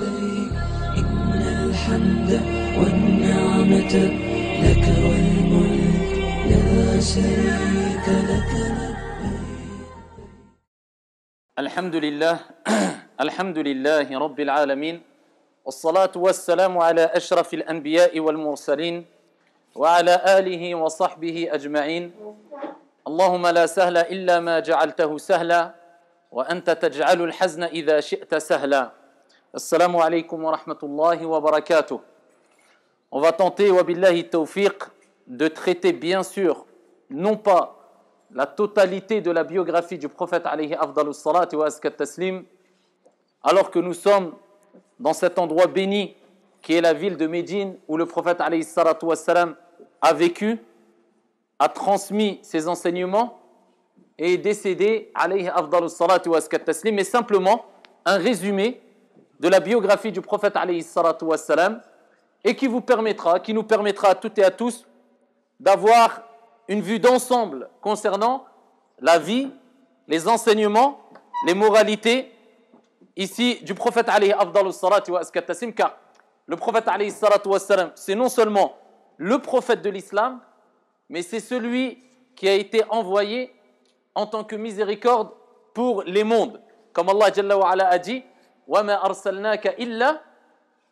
لبيك إن الحمد والنعمة لك والملك لا شريك لك لبيك. الحمد لله الحمد لله رب العالمين والصلاة والسلام على أشرف الأنبياء والمرسلين وعلى آله وصحبه أجمعين. اللهم لا سهل إلا ما جعلته سهلا وأنت تجعل الحزن إذا شئت سهلا. السلام عليكم ورحمة الله وبركاته. On va tenter, wabillahi tawfiq, de traiter bien sûr, non pas la totalité de la biographie du prophète alayhi afdalus salati wa askat taslim, alors que nous sommes dans cet endroit béni qui est la ville de Médine où le prophète alayhi salatu wa salam a vécu, a transmis ses enseignements et est décédé alayhi afdalus salati wa askat taslim, mais simplement un résumé de la biographie du prophète alayhi salatu wa salam et qui nous permettra à toutes et à tous d'avoir une vue d'ensemble concernant la vie, les enseignements, les moralités ici du prophète alayhi afdalus salati wa askat taslim, car le prophète alayhi salatu wa salam, c'est non seulement le prophète de l'islam, mais c'est celui qui a été envoyé en tant que miséricorde pour les mondes. Comme Allah Jalla wa Ala a dit, وَمَا أَرْسَلْنَاكَ إِلَّا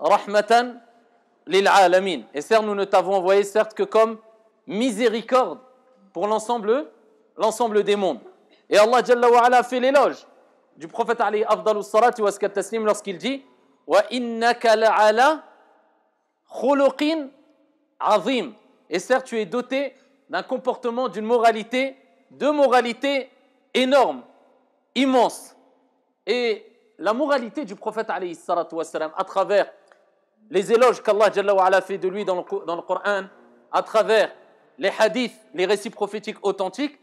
رَحْمَةً لِلْعَالَمِينَ. Et certes, nous ne t'avons envoyé certes que comme miséricorde pour l'ensemble des mondes. Et Allah Jalla wa Ala fait l'éloge du prophète alayhi afdalus salati wa askat taslim lorsqu'il dit وَإِنَّكَ لَعَلَى خُلُقٍ عَظِيمٍ. Et certes, tu es doté d'un comportement, d'une moralité, de moralité énorme, immense. Et la moralité du prophète alayhi salatu wa salam, à travers les éloges qu'Allah Jalla wa Ala fait de lui dans le Coran, à travers les hadiths, les récits prophétiques authentiques,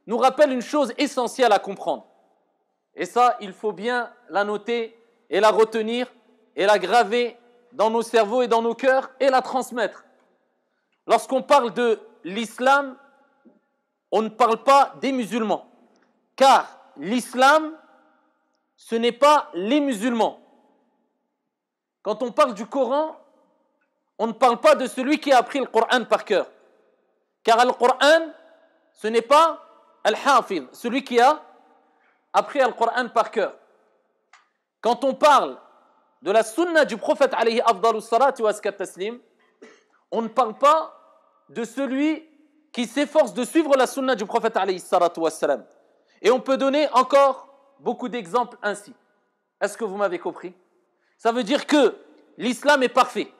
nous rappelle une chose essentielle à comprendre. Et ça, il faut bien la noter et la retenir et la graver dans nos cerveaux et dans nos cœurs et la transmettre. Lorsqu'on parle de l'islam, on ne parle pas des musulmans, car l'islam, ce n'est pas les musulmans. Quand on parle du Coran, on ne parle pas de celui qui a appris le Coran par cœur, car le Coran, ce n'est pas al-Hafiz, celui qui a appris le Coran par cœur. Quand on parle de la sunna du prophète alayhi afdalus salati wa askat taslim, on ne parle pas de celui qui s'efforce de suivre la sunna du prophète alayhi salatu wa salam. Et on peut donner encore beaucoup d'exemples ainsi. Est-ce que vous m'avez compris? Ça veut dire que l'islam est parfait.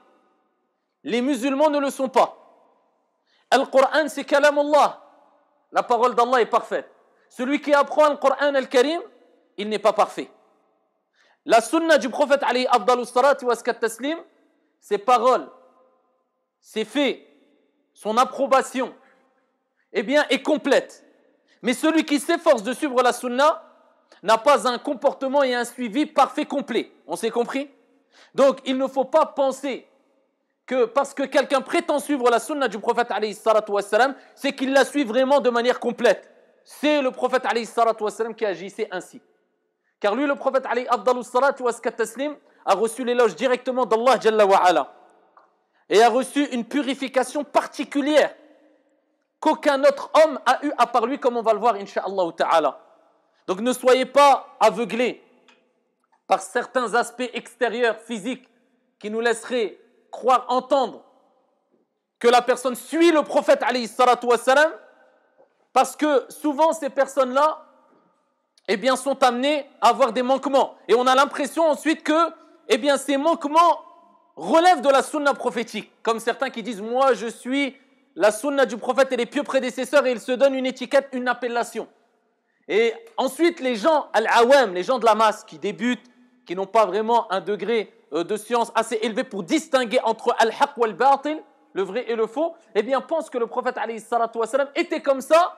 Les musulmans ne le sont pas. Al-Qur'an, c'est kalamullah. La parole d'Allah est parfaite. Celui qui apprend le Coran al-Karim, il n'est pas parfait. La sunna du prophète alayhi afdalus salati wa askat taslim, ses paroles, ses faits, son approbation, eh bien, est complète. Mais celui qui s'efforce de suivre la sunna n'a pas un comportement et un suivi parfait complet. On s'est compris? Donc, il ne faut pas penser que parce que quelqu'un prétend suivre la sunna du prophète alayhi salatu wa salam, c'est qu'il la suit vraiment de manière complète. C'est le prophète alayhi salatu wa salam qui agissait ainsi. Car lui, le prophète alayhi afdalus salatu wa askat taslim, a reçu l'éloge directement d'Allah Jalla wa Ala et a reçu une purification particulière qu'aucun autre homme a eu à part lui, comme on va le voir incha'Allah ta'ala. Donc ne soyez pas aveuglés par certains aspects extérieurs, physiques, qui nous laisseraient croire, entendre que la personne suit le prophète alayhi salatu wa salam, parce que souvent ces personnes-là, eh bien, sont amenées à avoir des manquements. Et on a l'impression ensuite que, eh bien, ces manquements relèvent de la sunna prophétique. Comme certains qui disent, moi je suis la sunna du prophète et les pieux prédécesseurs, et ils se donnent une étiquette, une appellation. Et ensuite, les gens, al-awam, les gens de la masse qui débutent, qui n'ont pas vraiment un degré de science assez élevé pour distinguer entre al-haq ou al-batil, le vrai et le faux, eh bien, pensent que le prophète alayhi salatu wa salam était comme ça.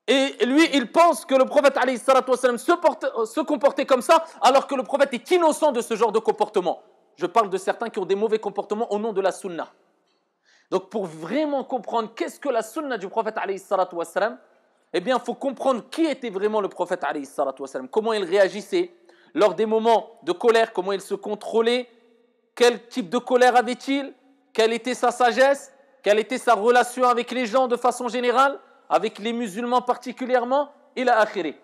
Et lui, il pense que le prophète alayhi salatu wa salam se comportait comme ça, alors que le prophète est innocent de ce genre de comportement. Je parle de certains qui ont des mauvais comportements au nom de la sunna. Donc, pour vraiment comprendre qu'est-ce que la sunna du prophète alayhi salatu wa salam, eh bien, il faut comprendre qui était vraiment le prophète alayhi salatu wa salam, comment il réagissait, lors des moments de colère, comment il se contrôlait, quel type de colère avait-il, quelle était sa sagesse, quelle était sa relation avec les gens de façon générale, avec les musulmans particulièrement, il a akhiri.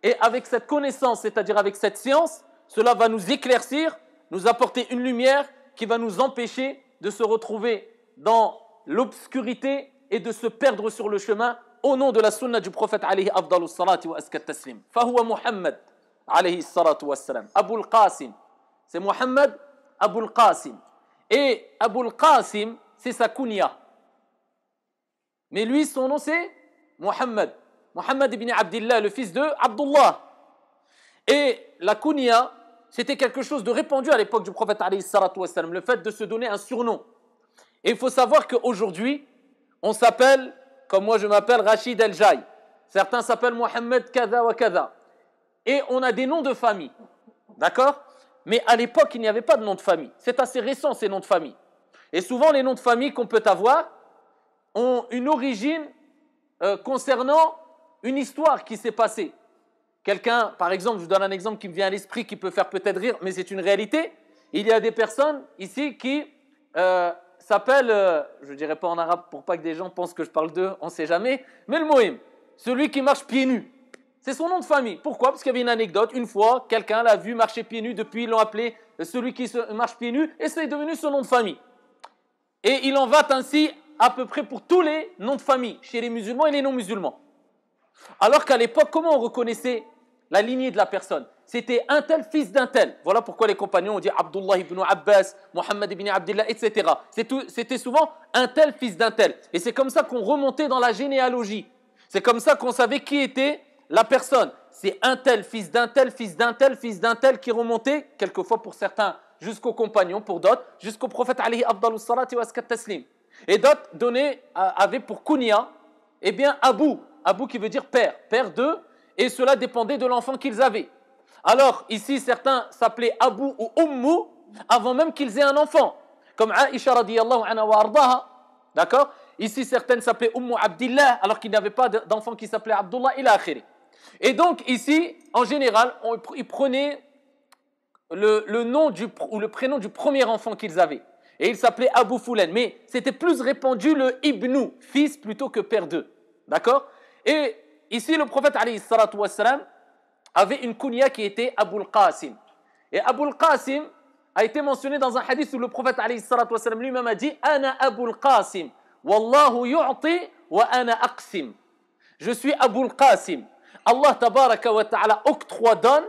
Et avec cette connaissance, c'est-à-dire avec cette science, cela va nous éclaircir, nous apporter une lumière qui va nous empêcher de se retrouver dans l'obscurité et de se perdre sur le chemin au nom de la sunna du prophète alayhi afdalus salati wa askat taslim. Fahuwa Muhammad alayhi salatu wassalam. Abul Qasim, c'est Muhammad Abul Qasim. Et Abul Qasim, c'est sa kunya. Mais lui, son nom c'est Muhammad. Muhammad ibn Abdillah, le fils de Abdullah. Et la kunya, c'était quelque chose de répandu à l'époque du prophète alayhi salatu wassalam, le fait de se donner un surnom. Et il faut savoir qu'aujourd'hui, on s'appelle, comme moi je m'appelle Rachid El-Jai. Certains s'appellent Mohamed Kada wa Kada. Et on a des noms de famille. D'accord? Mais à l'époque, il n'y avait pas de nom de famille. C'est assez récent ces noms de famille. Et souvent, les noms de famille qu'on peut avoir ont une origine concernant une histoire qui s'est passée. Quelqu'un, par exemple, je vous donne un exemple qui me vient à l'esprit, qui peut faire peut-être rire, mais c'est une réalité. Il y a des personnes ici qui s'appellent, je ne dirais pas en arabe pour pas que des gens pensent que je parle d'eux, on ne sait jamais, mais le Mohim, celui qui marche pieds nus. C'est son nom de famille. Pourquoi? Parce qu'il y avait une anecdote. Une fois, quelqu'un l'a vu marcher pieds nus. Depuis, ils l'ont appelé celui qui marche pieds nus. Et c'est devenu son nom de famille. Et il en va ainsi à peu près pour tous les noms de famille, chez les musulmans et les non-musulmans. Alors qu'à l'époque, comment on reconnaissait la lignée de la personne? C'était un tel fils d'un tel. Voilà pourquoi les compagnons ont dit Abdullah ibn Abbas, Mohammed ibn Abdillah, etc. C'était souvent un tel fils d'un tel. Et c'est comme ça qu'on remontait dans la généalogie. C'est comme ça qu'on savait qui était la personne. C'est un tel, fils d'un tel, fils d'un tel, fils d'un tel qui remontait, quelquefois pour certains, jusqu'aux compagnons, pour d'autres, jusqu'au prophète alayhi afdalus salati wa askat taslim. Et d'autres avaient pour kunya, eh bien, Abou qui veut dire père, père d'eux, et cela dépendait de l'enfant qu'ils avaient. Alors, ici, certains s'appelaient Abou ou Ummu avant même qu'ils aient un enfant, comme Aïcha radiyallahu anha wa ardaha, d'accord? Ici, certaines s'appelaient Ummu Abdillah, alors qu'ils n'avaient pas d'enfant qui s'appelait Abdullah, ila akhiri. Et donc, ici, en général, ils prenaient le nom ou le prénom du premier enfant qu'ils avaient. Et il s'appelait Abu Fulan. Mais c'était plus répandu le Ibnu, fils plutôt que père d'eux. D'accord? Et ici, le prophète alayhi salatu wassalam avait une kunya qui était Abul Qasim. Et Abul Qasim a été mentionné dans un hadith où le prophète alayhi salatu wassalam lui-même a dit Ana Abul Qasim, Wallahu yu'ti wa ana aqsim. Je suis Abul Qasim. Allah tabaraka wa ta'ala octroie, donne,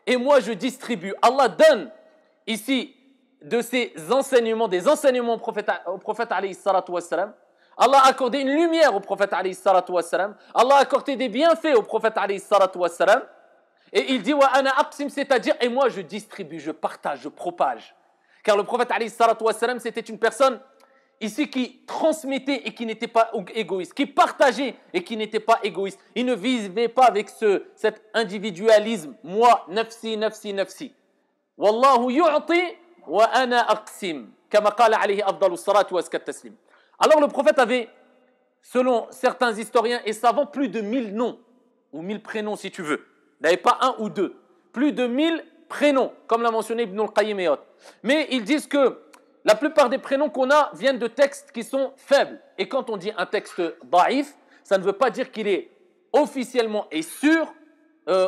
et moi je distribue. Allah donne ici de ses enseignements, des enseignements au prophète alayhi salatu wassalam. Allah a accordé une lumière au prophète alayhi salatu wassalam. Allah a accordé des bienfaits au prophète alayhi salatu wassalam. Et il dit wa ana aqsim, c'est-à-dire et moi je distribue, je partage, je propage. Car le prophète alayhi salatu wassalam, c'était une personne ici qui transmettait et qui n'était pas égoïste, qui partageait et qui n'était pas égoïste. Il ne vivait pas avec cet individualisme. Moi, nafsi, nafsi, nafsi. Wallahu yu'ti wa ana aqsim. Kama qala alayhi afdalus salatu wa askat taslim. Alors le prophète avait, selon certains historiens et savants, plus de 1000 noms, ou 1000 prénoms si tu veux. Il n'avait pas un ou deux. Plus de 1000 prénoms, comme l'a mentionné Ibn al-Qayyim et autres. Mais ils disent que la plupart des prénoms qu'on a viennent de textes qui sont faibles. Et quand on dit un texte da'if, ça ne veut pas dire qu'il est officiellement et sûr,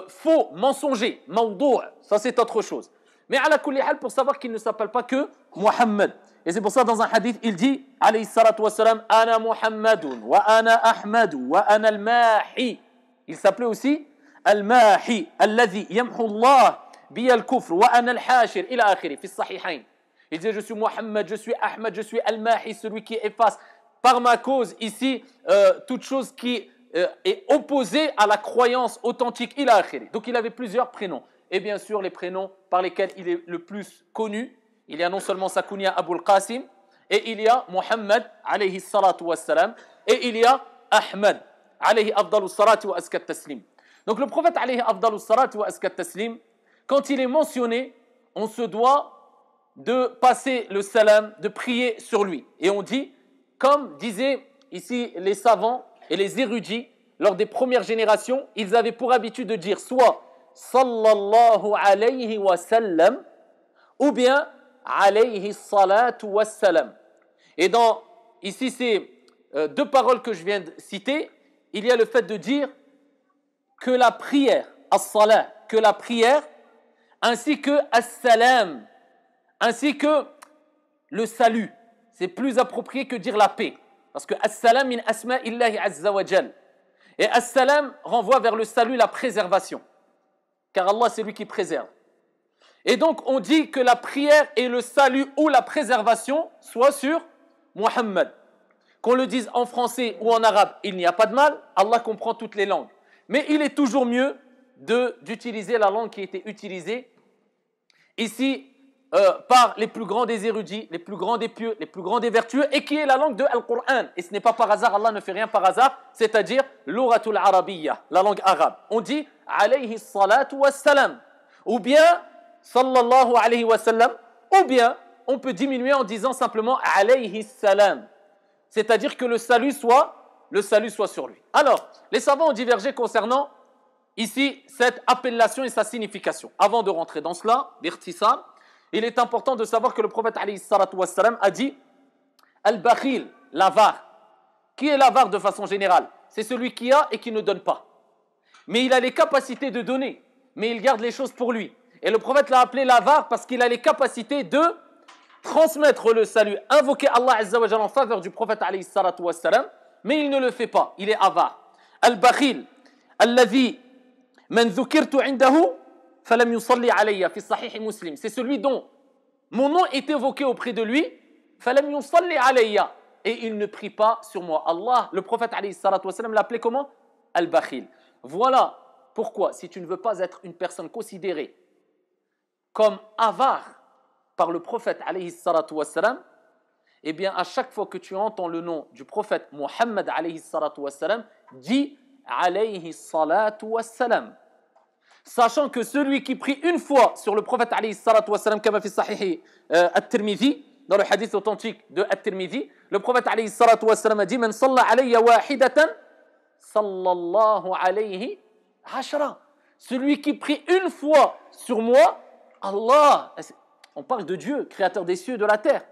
faux, mensonger, mawdou'. Ça c'est autre chose. Mais ala kulli hal, pour savoir qu'il ne s'appelle pas que Muhammad. Et c'est pour ça dans un hadith, il dit, alayhi salatu wassalam, Ana Muhammadun, wa ana Ahmadu, wa ana al-Mahi. Il s'appelait aussi al-Mahi, alladhi yamhu Allah biya al-kufr, wa ana al-Hashir, ila akhiri, fi sahihayn. Il disait, je suis Muhammad, je suis Ahmad, je suis al-Mahi, celui qui efface par ma cause ici toute chose qui est opposée à la croyance authentique, ila akhiri. Donc il avait plusieurs prénoms. Et bien sûr, les prénoms par lesquels il est le plus connu, il y a non seulement sa kunya Abul Qasim, et il y a Muhammad, alayhi salatu wassalam, et il y a Ahmad, alayhi afdalus salatu wa askat taslim. Donc le prophète, alayhi afdalus salatu wa askat taslim, quand il est mentionné, on se doit de passer le salam, de prier sur lui. Et on dit, comme disaient ici les savants et les érudits, lors des premières générations, ils avaient pour habitude de dire soit sallallahu alayhi wa sallam ou bien alayhi salatu wa salam. Et ici c'est deux paroles que je viens de citer. Il y a le fait de dire que la prière, as-salat, que la prière, ainsi que as-salam, ainsi que le salut. C'est plus approprié que dire la paix. Parce que as-salam min asma'illahi azza wa jal. Et as-salam renvoie vers le salut, la préservation. Car Allah, c'est lui qui préserve. Et donc, on dit que la prière et le salut ou la préservation soient sur Muhammad. Qu'on le dise en français ou en arabe, il n'y a pas de mal. Allah comprend toutes les langues. Mais il est toujours mieux d'utiliser la langue qui a été utilisée ici par les plus grands des érudits, les plus grands des pieux, les plus grands des vertueux, et qui est la langue de Al-Qur'an. Et ce n'est pas par hasard, Allah ne fait rien par hasard, c'est-à-dire l'uratul arabiyya, la langue arabe. On dit alayhi salatu wassalam, ou bien sallallahu alayhi wa sallam, ou bien on peut diminuer en disant simplement alayhi salam, c'est-à-dire que le salut soit sur lui. Alors, les savants ont divergé concernant ici cette appellation et sa signification. Avant de rentrer dans cela, d'irtisam, il est important de savoir que le prophète alayhi salatu wassalam a dit al-bakhil, l'avare. Qui est l'avare de façon générale? C'est celui qui a et qui ne donne pas. Mais il a les capacités de donner, mais il garde les choses pour lui. Et le prophète l'a appelé l'avare parce qu'il a les capacités de transmettre le salut, invoquer Allah azza wa jalla en faveur du prophète alayhi salatu wassalam, mais il ne le fait pas, il est avare. Al-bakhil, alladhi man dhukirtu indahu falam yusalli alayya fi sahih Muslim. C'est celui dont mon nom est évoqué auprès de lui, falam yusalli alayya, et il ne prie pas sur moi. Allah, le prophète alayhi salatu wassalam l'appelait comment? Al-bakhil. Voilà pourquoi, si tu ne veux pas être une personne considérée comme avare par le prophète alayhi salatu wassalam, eh bien à chaque fois que tu entends le nom du prophète Muhammad alayhi salatu wassalam, dis alayhi salatu wassalam. Sachant que celui qui prie une fois sur le prophète alayhi salatu wassalam, comme fi sahih at-Tirmidhi, dans le hadith authentique de at-Tirmidhi, le prophète alayhi salatu wassalam a dit man salla alayya wahidatan sallallahu alayhi ashra. Celui qui prie une fois sur moi, Allah, on parle de Dieu, créateur des cieux et de la terre.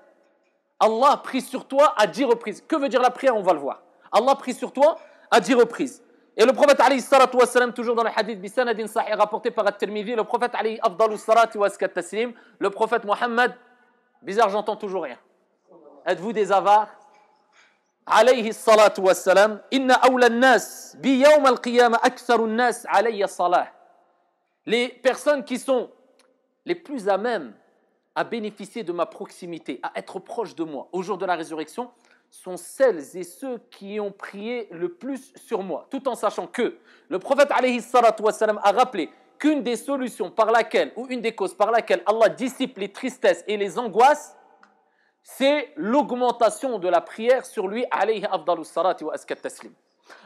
Allah prie sur toi à 10 reprises. Que veut dire la prière? On va le voir. Allah prie sur toi à 10 reprises. Et le prophète alayhi salatu wassalam, toujours dans le hadith bisanadin sahih rapporté par at-Tirmidhi, le prophète alayhi afdalus salati wa askat taslim, le prophète Muhammad, bizarre, j'entends toujours rien. Êtes-vous des avares? Alayhi salatu wassalam, inna awla an-nas bi yawm al-qiyamah aktharu an-nas alayya salah. Les personnes qui sont les plus à même à bénéficier de ma proximité, à être proche de moi au jour de la résurrection, sont celles et ceux qui ont prié le plus sur moi, tout en sachant que le prophète alayhi salatu wassalam a rappelé qu'une des solutions par laquelle, ou une des causes par laquelle Allah dissipe les tristesses et les angoisses, c'est l'augmentation de la prière sur lui, alayhi afdalus salati wa askat taslim.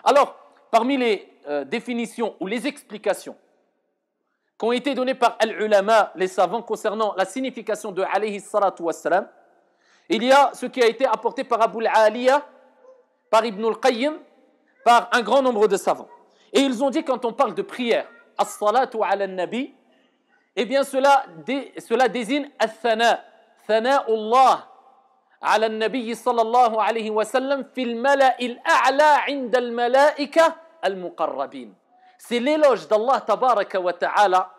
Alors, parmi les définitions ou les explications qui ont été données par al-ulama, les savants, concernant la signification de alayhi salatu wassalam, il y a ce qui a été apporté par Abu al-Aliya, par Ibn al-Qayyim, par un grand nombre de savants. Et ils ont dit, quand on parle de prière, as-salatu ala nabi, eh bien cela désigne al-thana, thana'ullah ala al-nabi sallallahu alayhi wa sallam fil mala'il a'la 'inda al-mala'ika al-muqarrabin. C'est l'éloge d'Allah tabaraka wa ta'ala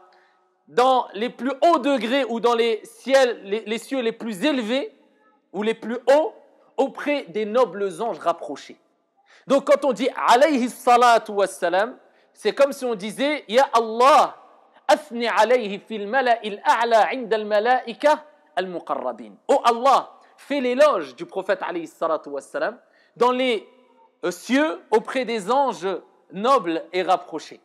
dans les plus hauts degrés ou dans les cieux les plus élevés ou les plus hauts auprès des nobles anges rapprochés. Donc quand on dit alayhi salatu wassalam, c'est comme si on disait ya Allah athni alayhi fil mala'il a'la 'inda al mala'ika al muqarrabin. Oh Allah, fais l'éloge du prophète alayhi salatu wassalam dans les cieux auprès des anges nobles et rapprochés.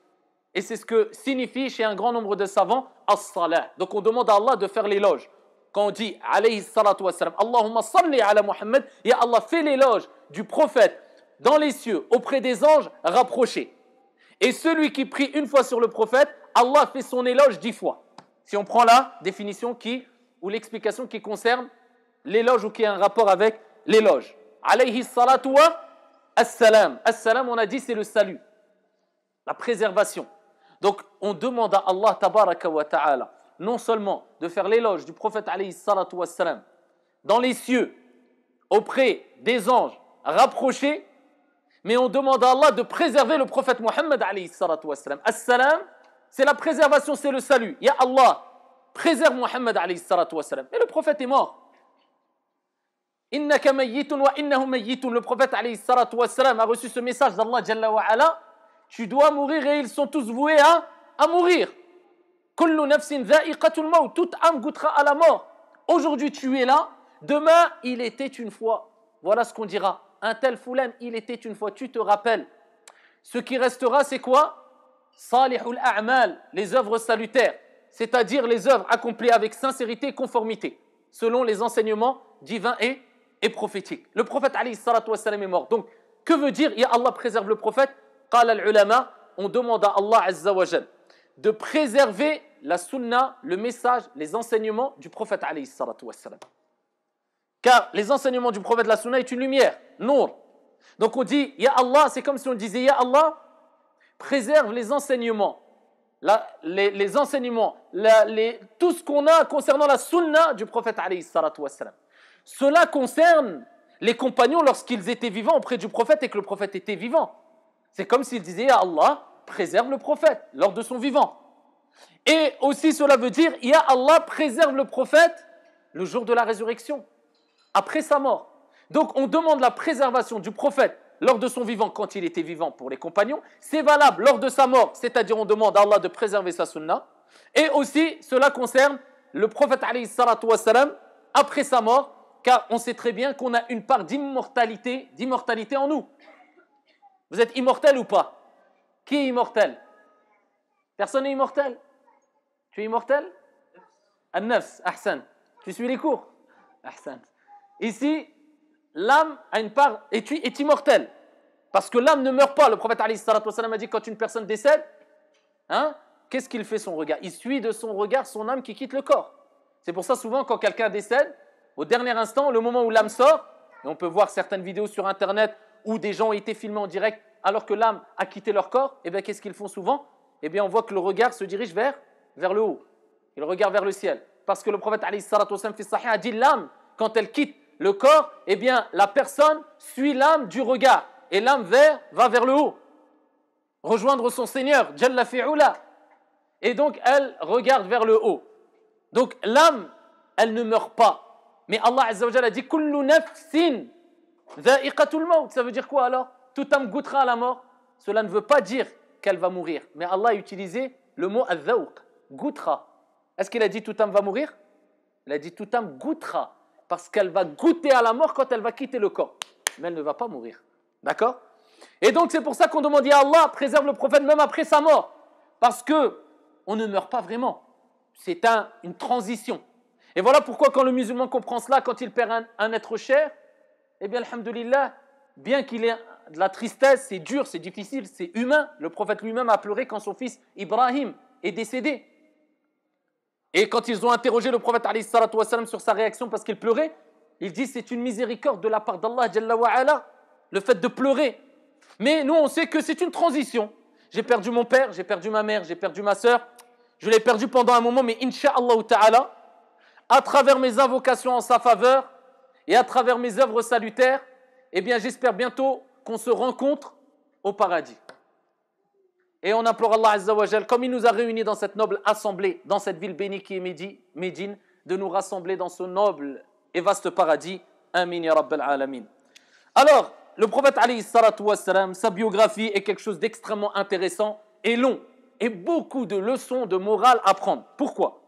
Et c'est ce que signifie chez un grand nombre de savants as-salah. Donc on demande à Allah de faire l'éloge. Quand on dit alayhi salatu wassalam, Allahumma salli ala Muhammad, ya Allah, fais l'éloge du prophète dans les cieux auprès des anges rapprochés. Et celui qui prie une fois sur le prophète, Allah fait son éloge 10 fois. Si on prend la définition ou l'explication qui concerne l'éloge ou qui a un rapport avec l'éloge. Alayhi salatu wa as-salam. As-salam, on a dit, c'est le salut, la préservation. Donc, on demande à Allah tabaraka wa ta'ala non seulement de faire l'éloge du prophète alayhi salatu wassalam dans les cieux, auprès des anges rapprochés, mais on demande à Allah de préserver le prophète Mohammed alayhi salatu wassalam. As-salam, c'est la préservation, c'est le salut. Ya Allah, préserve Mohammed alayhi salatu wassalam. Et le prophète est mort. Innaka mayyitun wa innahum mayyitun. Le prophète alayhi salatu wassalam a reçu ce message d'Allah jalla wa ala. Tu dois mourir et ils sont tous voués à mourir. Kullu nafsin dha'iqatul maut. Toute âme goûtera à la mort. Aujourd'hui tu es là, demain il était une fois. Voilà ce qu'on dira. Un tel foulan, il était une fois. Tu te rappelles. Ce qui restera, c'est quoi? Salihul a'mal, les œuvres salutaires, c'est-à-dire les œuvres accomplies avec sincérité et conformité, selon les enseignements divins et prophétiques. Le prophète alayhi salatu wassalam est mort. Donc, que veut dire Ya Allah préserve le prophète? Qala al-ulama, on demande à Allah azza wa jal de préserver la sunna, le message, les enseignements du prophète alayhi salatu wassalam. Car les enseignements du prophète, la sunna est une lumière, nour. Donc on dit Ya Allah, c'est comme si on disait Ya Allah, préserve les enseignements, les enseignements, tout ce qu'on a concernant la sunna du prophète alayhi salatu wassalam. Cela concerne les compagnons lorsqu'ils étaient vivants auprès du prophète et que le prophète était vivant. C'est comme s'ils disaient Ya Allah, préserve le prophète lors de son vivant. Et aussi cela veut dire Ya Allah, préserve le prophète le jour de la résurrection, après sa mort. Donc on demande la préservation du prophète lors de son vivant, quand il était vivant pour les compagnons. C'est valable lors de sa mort, c'est-à-dire on demande à Allah de préserver sa sunna. Et aussi cela concerne le prophète alayhi salatu wassalam après sa mort, car on sait très bien qu'on a une part d'immortalité en nous. Vous êtes immortel ou pas? Qui est immortel? Personne n'est immortel? Tu es immortel? An-nafs, ahsan. Tu suis les cours? Ahsan. Ici, l'âme a une part, est immortelle. Parce que l'âme ne meurt pas. Le prophète alayhi salatu wassalam a dit quand une personne décède, qu'est-ce qu'il fait son regard? Il suit de son regard son âme qui quitte le corps. C'est pour ça souvent quand quelqu'un décède, au dernier instant, le moment où l'âme sort, et on peut voir certaines vidéos sur internet où des gens ont été filmés en direct alors que l'âme a quitté leur corps, et bien qu'est-ce qu'ils font souvent? Eh bien on voit que le regard se dirige vers le haut. Il regarde vers le ciel. Parce que le prophète alayhi salatu wassalam fi sahih a dit l'âme, quand elle quitte le corps, eh bien la personne suit l'âme du regard. Et l'âme va vers le haut. Rejoindre son Seigneur, Jalla fi'ula. Et donc elle regarde vers le haut. Donc l'âme, elle ne meurt pas. Mais Allah Azza wa Jalla a dit Kullu nafsin dha'iqatul maut. Ça veut dire quoi alors? Toute âme goûtera à la mort. Cela ne veut pas dire qu'elle va mourir. Mais Allah a utilisé le mot al-dhawq, goûtera. Est-ce qu'il a dit toute âme va mourir? Il a dit toute âme goûtera. Parce qu'elle va goûter à la mort quand elle va quitter le corps. Mais elle ne va pas mourir. D'accord? Et donc c'est pour ça qu'on demande à Allah, préserve le prophète même après sa mort. Parce que on ne meurt pas vraiment. C'est une transition. Et voilà pourquoi quand le musulman comprend cela, quand il perd un être cher, eh bien, alhamdoulilah, bien qu'il ait de la tristesse, c'est dur, c'est difficile, c'est humain. Le prophète lui-même a pleuré quand son fils Ibrahim est décédé. Et quand ils ont interrogé le prophète alayhi salatu wassalam sur sa réaction parce qu'il pleurait, il dit c'est une miséricorde de la part d'Allah Jalla wa ala, le fait de pleurer. Mais nous on sait que c'est une transition. J'ai perdu mon père, j'ai perdu ma mère, j'ai perdu ma sœur. Je l'ai perdu pendant un moment, mais incha'Allah ta'ala, à travers mes invocations en sa faveur et à travers mes œuvres salutaires, eh bien j'espère bientôt qu'on se rencontre au paradis. Et on implore Allah Azza wa Jal, comme il nous a réunis dans cette noble assemblée, dans cette ville bénie qui est Médine, de nous rassembler dans ce noble et vaste paradis. Amin ya Rabbal Alamin. Alors, le prophète alayhi salatu wassalam, sa biographie est quelque chose d'extrêmement intéressant et long, et beaucoup de leçons de morale à prendre. Pourquoi?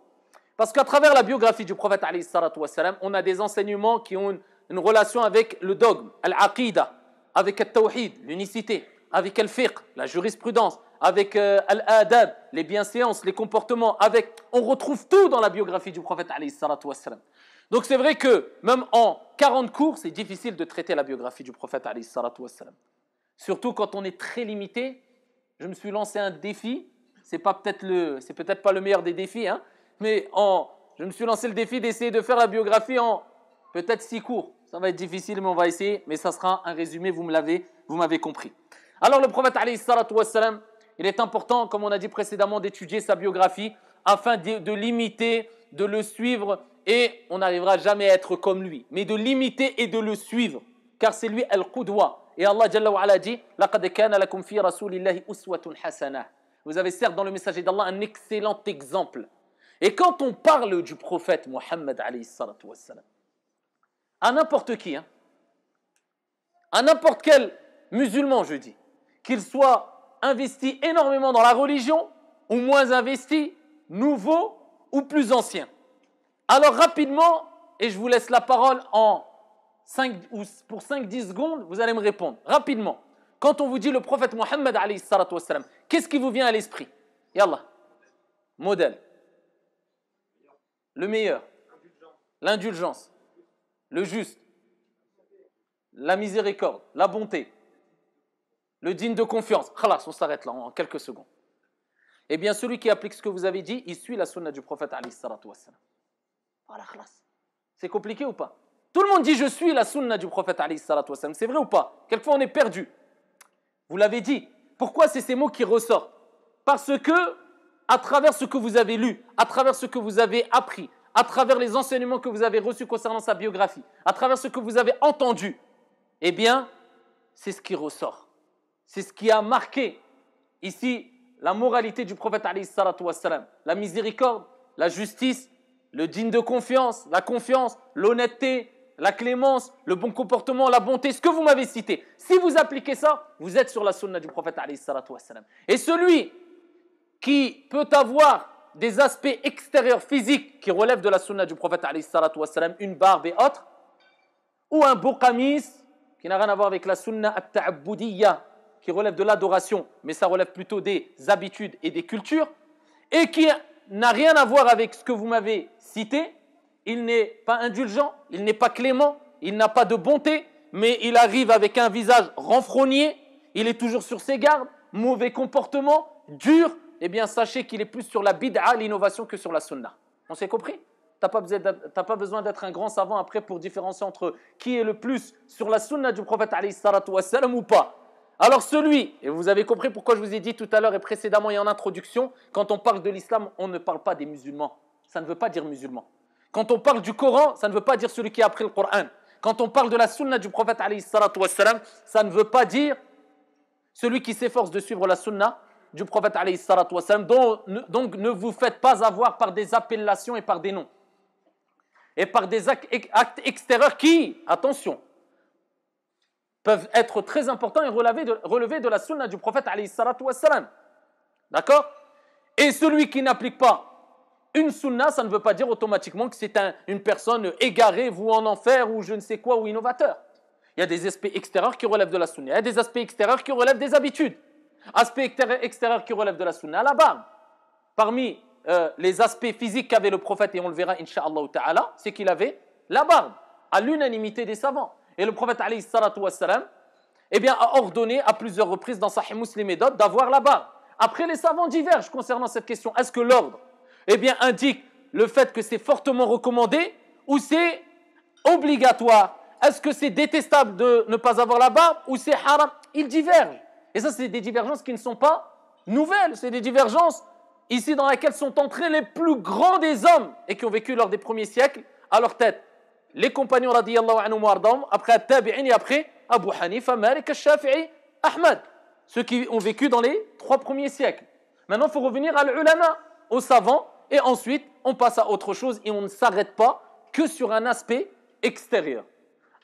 Parce qu'à travers la biographie du prophète alayhi salatu wassalam, on a des enseignements qui ont une relation avec le dogme, al-aqida, avec al-tawhid, l'unicité, avec al-fiqh, la jurisprudence, avec al-adab, les bienséances, les comportements, on retrouve tout dans la biographie du prophète alayhi salatu wassalam. Donc c'est vrai que même en 40 cours, c'est difficile de traiter la biographie du prophète alayhi salatu wassalam. Surtout quand on est très limité. Je me suis lancé un défi, c'est peut-être pas le meilleur des défis, mais je me suis lancé le défi d'essayer de faire la biographie en peut-être 6 cours. Ça va être difficile, mais on va essayer, mais ça sera un résumé, vous m'avez compris. Alors le prophète alayhi salatu wassalam, il est important, comme on a dit précédemment, d'étudier sa biographie afin de l'imiter, de le suivre et on n'arrivera jamais à être comme lui. Mais de l'imiter et de le suivre, car c'est lui al-Qudwa. Et Allah Jalla wa Ala dit « لَقَدْ كَانَ لَكُمْ فِي رَسُولِ اللَّهِ أُسْوَةٌ حَسَنَةٌ » Vous avez certes dans le messager d'Allah un excellent exemple. Et quand on parle du prophète Mohammed alayhi salatu wassalam, à n'importe qui, à n'importe quel musulman, je dis, qu'il soit investi énormément dans la religion ou moins investi, nouveau ou plus ancien. Alors rapidement, et je vous laisse la parole pour 5-10 secondes, vous allez me répondre. Rapidement, quand on vous dit le prophète Mohammed alayhi salatu wassalam, qu'est-ce qui vous vient à l'esprit? Yallah. Modèle. Le meilleur. L'indulgence. Le juste. La miséricorde. La bonté. Le digne de confiance. Khalas, on s'arrête là en quelques secondes. Eh bien, celui qui applique ce que vous avez dit, il suit la sunna du prophète alayhi salatu wassalam. Voilà, khalas. C'est compliqué ou pas? Tout le monde dit je suis la sunna du prophète alayhi salatu wassalam. C'est vrai ou pas? Quelquefois on est perdu. Vous l'avez dit. Pourquoi c'est ces mots qui ressortent? Parce que, à travers ce que vous avez lu, à travers ce que vous avez appris, à travers les enseignements que vous avez reçus concernant sa biographie, à travers ce que vous avez entendu, eh bien, c'est ce qui ressort. C'est ce qui a marqué ici la moralité du prophète alayhi salatu wassalam. La miséricorde, la justice, le digne de confiance, la confiance, l'honnêteté, la clémence, le bon comportement, la bonté, ce que vous m'avez cité. Si vous appliquez ça, vous êtes sur la sunna du prophète alayhi salatu wassalam. Et celui qui peut avoir des aspects extérieurs physiques qui relèvent de la sunna du prophète alayhi salatu wassalam, une barbe et autres, ou un beau qamis qui n'a rien à voir avec la sunna at-ta'abbudiyya, qui relève de l'adoration, mais ça relève plutôt des habitudes et des cultures, et qui n'a rien à voir avec ce que vous m'avez cité. Il n'est pas indulgent, il n'est pas clément, il n'a pas de bonté, mais il arrive avec un visage renfrogné, il est toujours sur ses gardes, mauvais comportement, dur, eh bien sachez qu'il est plus sur la bid'a, l'innovation, que sur la sunna. On s'est compris? T'as pas besoin d'être un grand savant après pour différencier entre qui est le plus sur la sunna du prophète alayhi salatu wassalam ou pas. Alors celui, et vous avez compris pourquoi je vous ai dit tout à l'heure et précédemment et en introduction, quand on parle de l'islam, on ne parle pas des musulmans. Ça ne veut pas dire musulmans. Quand on parle du Coran, ça ne veut pas dire celui qui a appris le Coran. Quand on parle de la sunna du prophète alayhi salatu wassalam, ça ne veut pas dire celui qui s'efforce de suivre la sunna du prophète alayhi salatu wassalam. Donc ne vous faites pas avoir par des appellations et par des noms. Et par des actes extérieurs qui, attention, peuvent être très importants et relever de la sunna du prophète alayhi salatu wassalam. D'accord? Et celui qui n'applique pas une sunna, ça ne veut pas dire automatiquement que c'est une personne égarée, vouée en enfer ou je ne sais quoi, ou innovateur. Il y a des aspects extérieurs qui relèvent de la sunna. Il y a des aspects extérieurs qui relèvent des habitudes. Aspects extérieurs qui relèvent de la sunna, la barbe. Parmi les aspects physiques qu'avait le prophète, et on le verra incha'Allah ta'ala, c'est qu'il avait la barbe, à l'unanimité des savants. Et le prophète alayhi salatu wassalam, eh bien, a ordonné à plusieurs reprises dans Sahih Muslim et d'autres d'avoir la barbe. Après, les savants divergent concernant cette question. Est-ce que l'ordre, eh bien, indique le fait que c'est fortement recommandé ou c'est obligatoire? Est-ce que c'est détestable de ne pas avoir la barbe ou c'est haram? Ils divergent. Et ça, c'est des divergences qui ne sont pas nouvelles. C'est des divergences ici dans lesquelles sont entrés les plus grands des hommes et qui ont vécu lors des premiers siècles à leur tête. Les compagnons radiyallahu anhum wa ardahum, après At-Tabi'in et après Abu Hanifa, Malik, Al-Shafi'i, Ahmad. Ceux qui ont vécu dans les 3 premiers siècles. Maintenant, il faut revenir à l'ulama, aux savants, et ensuite, on passe à autre chose et on ne s'arrête pas que sur un aspect extérieur.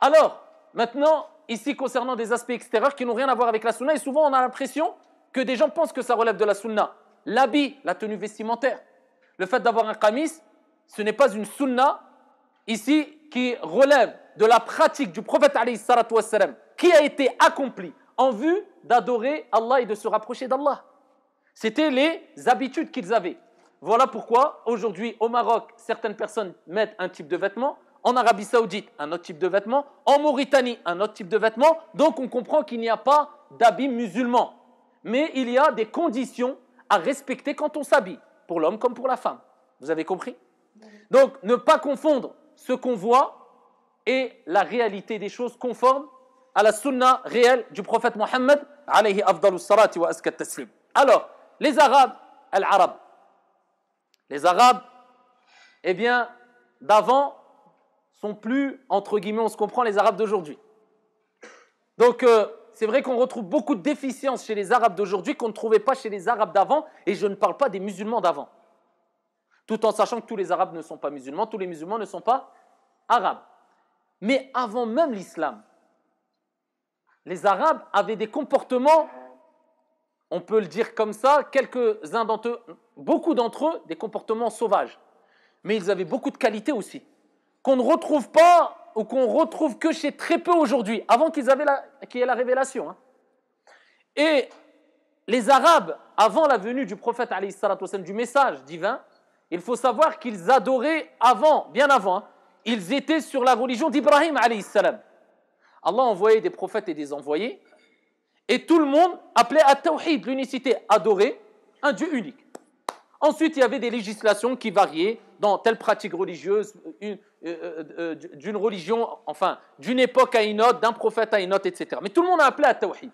Alors, maintenant, ici, concernant des aspects extérieurs qui n'ont rien à voir avec la sunna, et souvent on a l'impression que des gens pensent que ça relève de la sunna. L'habit, la tenue vestimentaire, le fait d'avoir un qamis, ce n'est pas une sunna, ici, qui relève de la pratique du prophète alayhi salatu wassalam, qui a été accomplie en vue d'adorer Allah et de se rapprocher d'Allah. C'était les habitudes qu'ils avaient. Voilà pourquoi, aujourd'hui, au Maroc, certaines personnes mettent un type de vêtement, en Arabie Saoudite, un autre type de vêtement, en Mauritanie, un autre type de vêtement. Donc, on comprend qu'il n'y a pas d'habit musulman. Mais il y a des conditions à respecter quand on s'habille, pour l'homme comme pour la femme. Vous avez compris? Donc, ne pas confondre ce qu'on voit et la réalité des choses conformes à la sunna réelle du prophète Mohammed, alayhi afdalus salati wa askat taslim. Alors, les Arabes, Al-Arab, les Arabes, eh bien, d'avant, sont plus, entre guillemets, on se comprend, les Arabes d'aujourd'hui. Donc, c'est vrai qu'on retrouve beaucoup de déficiences chez les Arabes d'aujourd'hui qu'on ne trouvait pas chez les Arabes d'avant, et je ne parle pas des musulmans d'avant. Tout en sachant que tous les Arabes ne sont pas musulmans, tous les musulmans ne sont pas Arabes. Mais avant même l'islam, les Arabes avaient des comportements, on peut le dire comme ça, quelques-uns d'entre eux, beaucoup d'entre eux, des comportements sauvages. Mais ils avaient beaucoup de qualités aussi, qu'on ne retrouve pas ou qu'on retrouve que chez très peu aujourd'hui, avant qu'il y ait la révélation. Hein. Et les Arabes, avant la venue du prophète, alayhi salatu wassalam, du message divin, il faut savoir qu'ils adoraient avant, bien avant, hein, ils étaient sur la religion d'Ibrahim, alayhi salam. Allah envoyait des prophètes et des envoyés, et tout le monde appelait à Tawhid, l'unicité, adorer un Dieu unique. Ensuite, il y avait des législations qui variaient dans telle pratique religieuse, d'une religion, enfin, d'une époque à une autre, d'un prophète à une autre, etc. Mais tout le monde a appelé à Tawhid.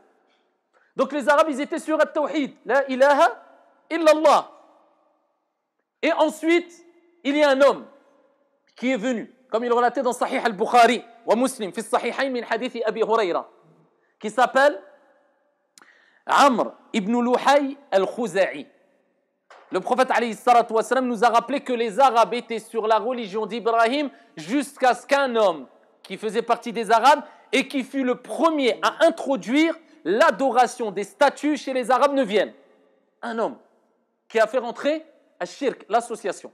Donc les Arabes, ils étaient sur At-Tawhid, La ilaha illallah. Et ensuite, il y a un homme qui est venu, comme il relatait dans Sahih al-Bukhari wa Muslim, fi Sahihayn min hadith Abi Hurayra, qui s'appelle Amr ibn Luhay al-Khuza'i. Le prophète alayhi salatu wassalam nous a rappelé que les Arabes étaient sur la religion d'Ibrahim jusqu'à ce qu'un homme qui faisait partie des Arabes et qui fut le premier à introduire l'adoration des statues chez les Arabes ne vienne. Un homme qui a fait rentrer Ash-Shirk, l'association.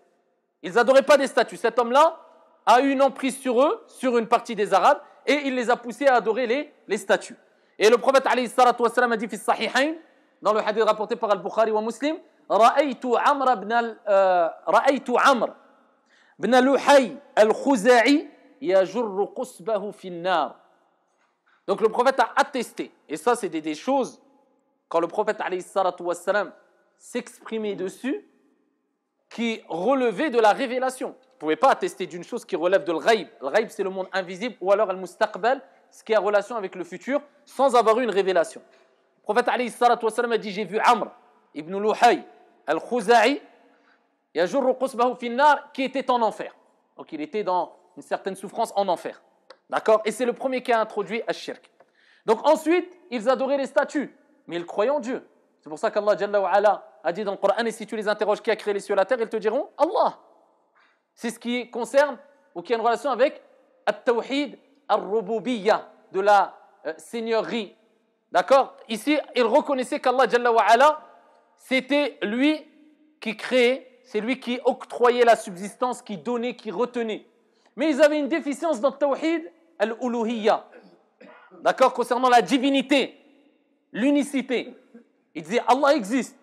Ils n'adoraient pas des statues. Cet homme-là a eu une emprise sur eux, sur une partie des Arabes, et il les a poussés à adorer les statues. Et le prophète alayhi salatu wassalam a dit fi Sahihayn, dans le hadith rapporté par Al-Bukhari wa Muslim, رأيت عمرو بن لحي الخزاعي يجر قصبه في النار. Donc le prophète a attesté, et ça c'est des choses, quand le prophète alayhi salatu wassalam s'exprimait dessus, qui relevaient de la révélation. Vous ne pouvez pas attester d'une chose qui relève de l'ghaib. L'ghaib c'est le monde invisible, ou alors al-mustaqbal, ce qui a relation avec le futur, sans avoir eu une révélation. Le prophète alayhi salatu wassalam a dit, j'ai vu Amr ibn Luhay al-Khuza'i yajurru qusbahu fi an-nar, qui était en enfer. Donc il était dans une certaine souffrance en enfer. D'accord? Et c'est le premier qui a introduit Ash-Shirk. Donc ensuite, ils adoraient les statues, mais ils croyaient en Dieu. C'est pour ça qu'Allah Jalla wa Ala a dit dans le Coran, et si tu les interroges qui a créé les cieux et la terre, ils te diront Allah. C'est ce qui concerne ou qui a une relation avec At-Tawhid Ar-Rububiyya, de la seigneurie. D'accord? Ici, ils reconnaissaient qu'Allah Jalla wa Ala, c'était lui qui créait, c'est lui qui octroyait la subsistance, qui donnait, qui retenait. Mais ils avaient une déficience dans le Tawhid al-Uluhiyya. D'accord? Concernant la divinité, l'unicité. Ils disaient Allah existe.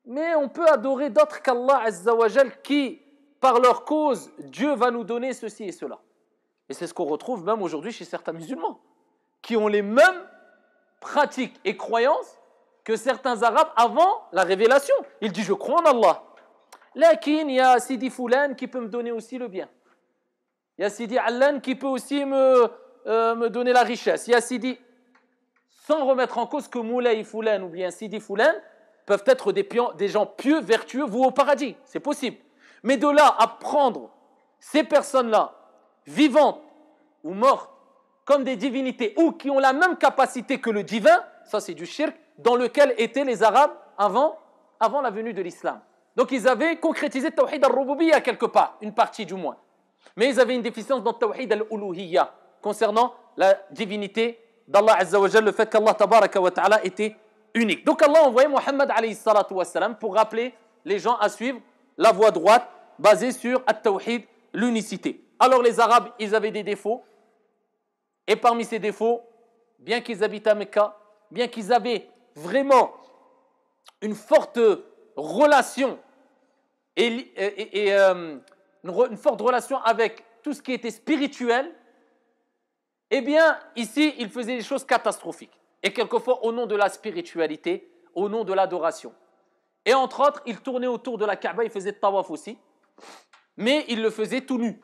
Mais on peut adorer d'autres qu'Allah Azza wa Jal qui, par leur cause, Dieu va nous donner ceci et cela. Et c'est ce qu'on retrouve même aujourd'hui chez certains musulmans, qui ont les mêmes pratiques et croyances que certains Arabes avant la révélation. Ils disent je crois en Allah. Lakin, il y a Sidi Foulan qui peut me donner aussi le bien. Il y a Sidi Allan qui peut aussi me donner la richesse. Il y a Sidi, sans remettre en cause que Moulay Foulan ou bien Sidi Foulan peuvent être des gens pieux, vertueux, voués au paradis. C'est possible. Mais de là à prendre ces personnes-là, vivantes ou mortes, comme des divinités ou qui ont la même capacité que le divin, ça c'est du shirk, dans lequel étaient les Arabes avant la venue de l'islam. Donc ils avaient concrétisé Tawhid al-Rububiyya quelque part, une partie du moins. Mais ils avaient une déficience dans Tawhid al-Uluhiyya, concernant la divinité d'Allah Azza wa Jalla, le fait qu'Allah Tabaraka wa Ta'ala était unique. Donc Allah a envoyé Muhammad alayhi salatu wa salam pour rappeler les gens à suivre la voie droite basée sur At-Tawhid, l'unicité. Alors les Arabes, ils avaient des défauts, et parmi ces défauts, bien qu'ils habitaient à Mecca, bien qu'ils avaient vraiment une forte relation une forte relation avec tout ce qui était spirituel, eh bien, ici, ils faisaient des choses catastrophiques. Et quelquefois, au nom de la spiritualité, au nom de l'adoration. Et entre autres, ils tournaient autour de la Kaaba, ils faisaient tawaf aussi, mais ils le faisaient tout nu.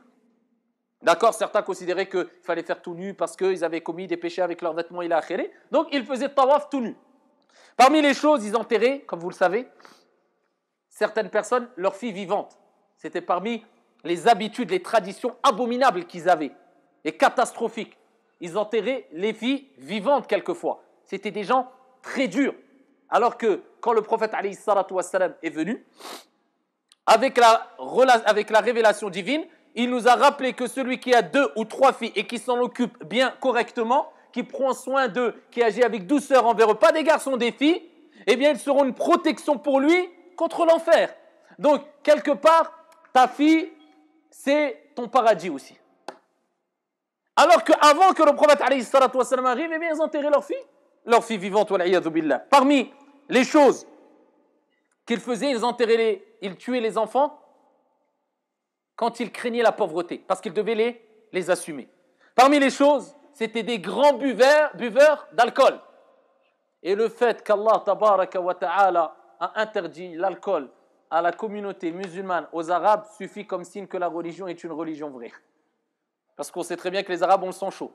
D'accord, certains considéraient qu'il fallait faire tout nu parce qu'ils avaient commis des péchés avec leurs vêtements, il a akhéré. Donc, ils faisaient tawaf tout nu. Parmi les choses, ils enterraient, comme vous le savez, certaines personnes, leurs filles vivantes. C'était parmi les habitudes, les traditions abominables qu'ils avaient, et catastrophiques. Ils enterraient les filles vivantes quelquefois. C'était des gens très durs. Alors que quand le prophète alayhi salatu wassalam est venu, avec la révélation divine, il nous a rappelé que celui qui a 2 ou 3 filles et qui s'en occupe bien correctement, qui prend soin d'eux, qui agit avec douceur envers eux, pas des garçons, des filles, eh bien ils seront une protection pour lui contre l'enfer. Donc, quelque part, ta fille, c'est ton paradis aussi. Alors qu'avant que le prophète alayhi salatu wassalam arrive, eh bien ils enterraient leurs filles vivantes, wal'iyadhu billah. Parmi les choses qu'ils faisaient, ils tuaient les enfants quand ils craignaient la pauvreté, parce qu'ils devaient les assumer. Parmi les choses, c'était des grands buveurs d'alcool. Et le fait qu'Allah tabaraka wa ta'ala a interdit l'alcool à la communauté musulmane, aux Arabes, suffit comme signe que la religion est une religion vraie. Parce qu'on sait très bien que les Arabes ont le sang chaud.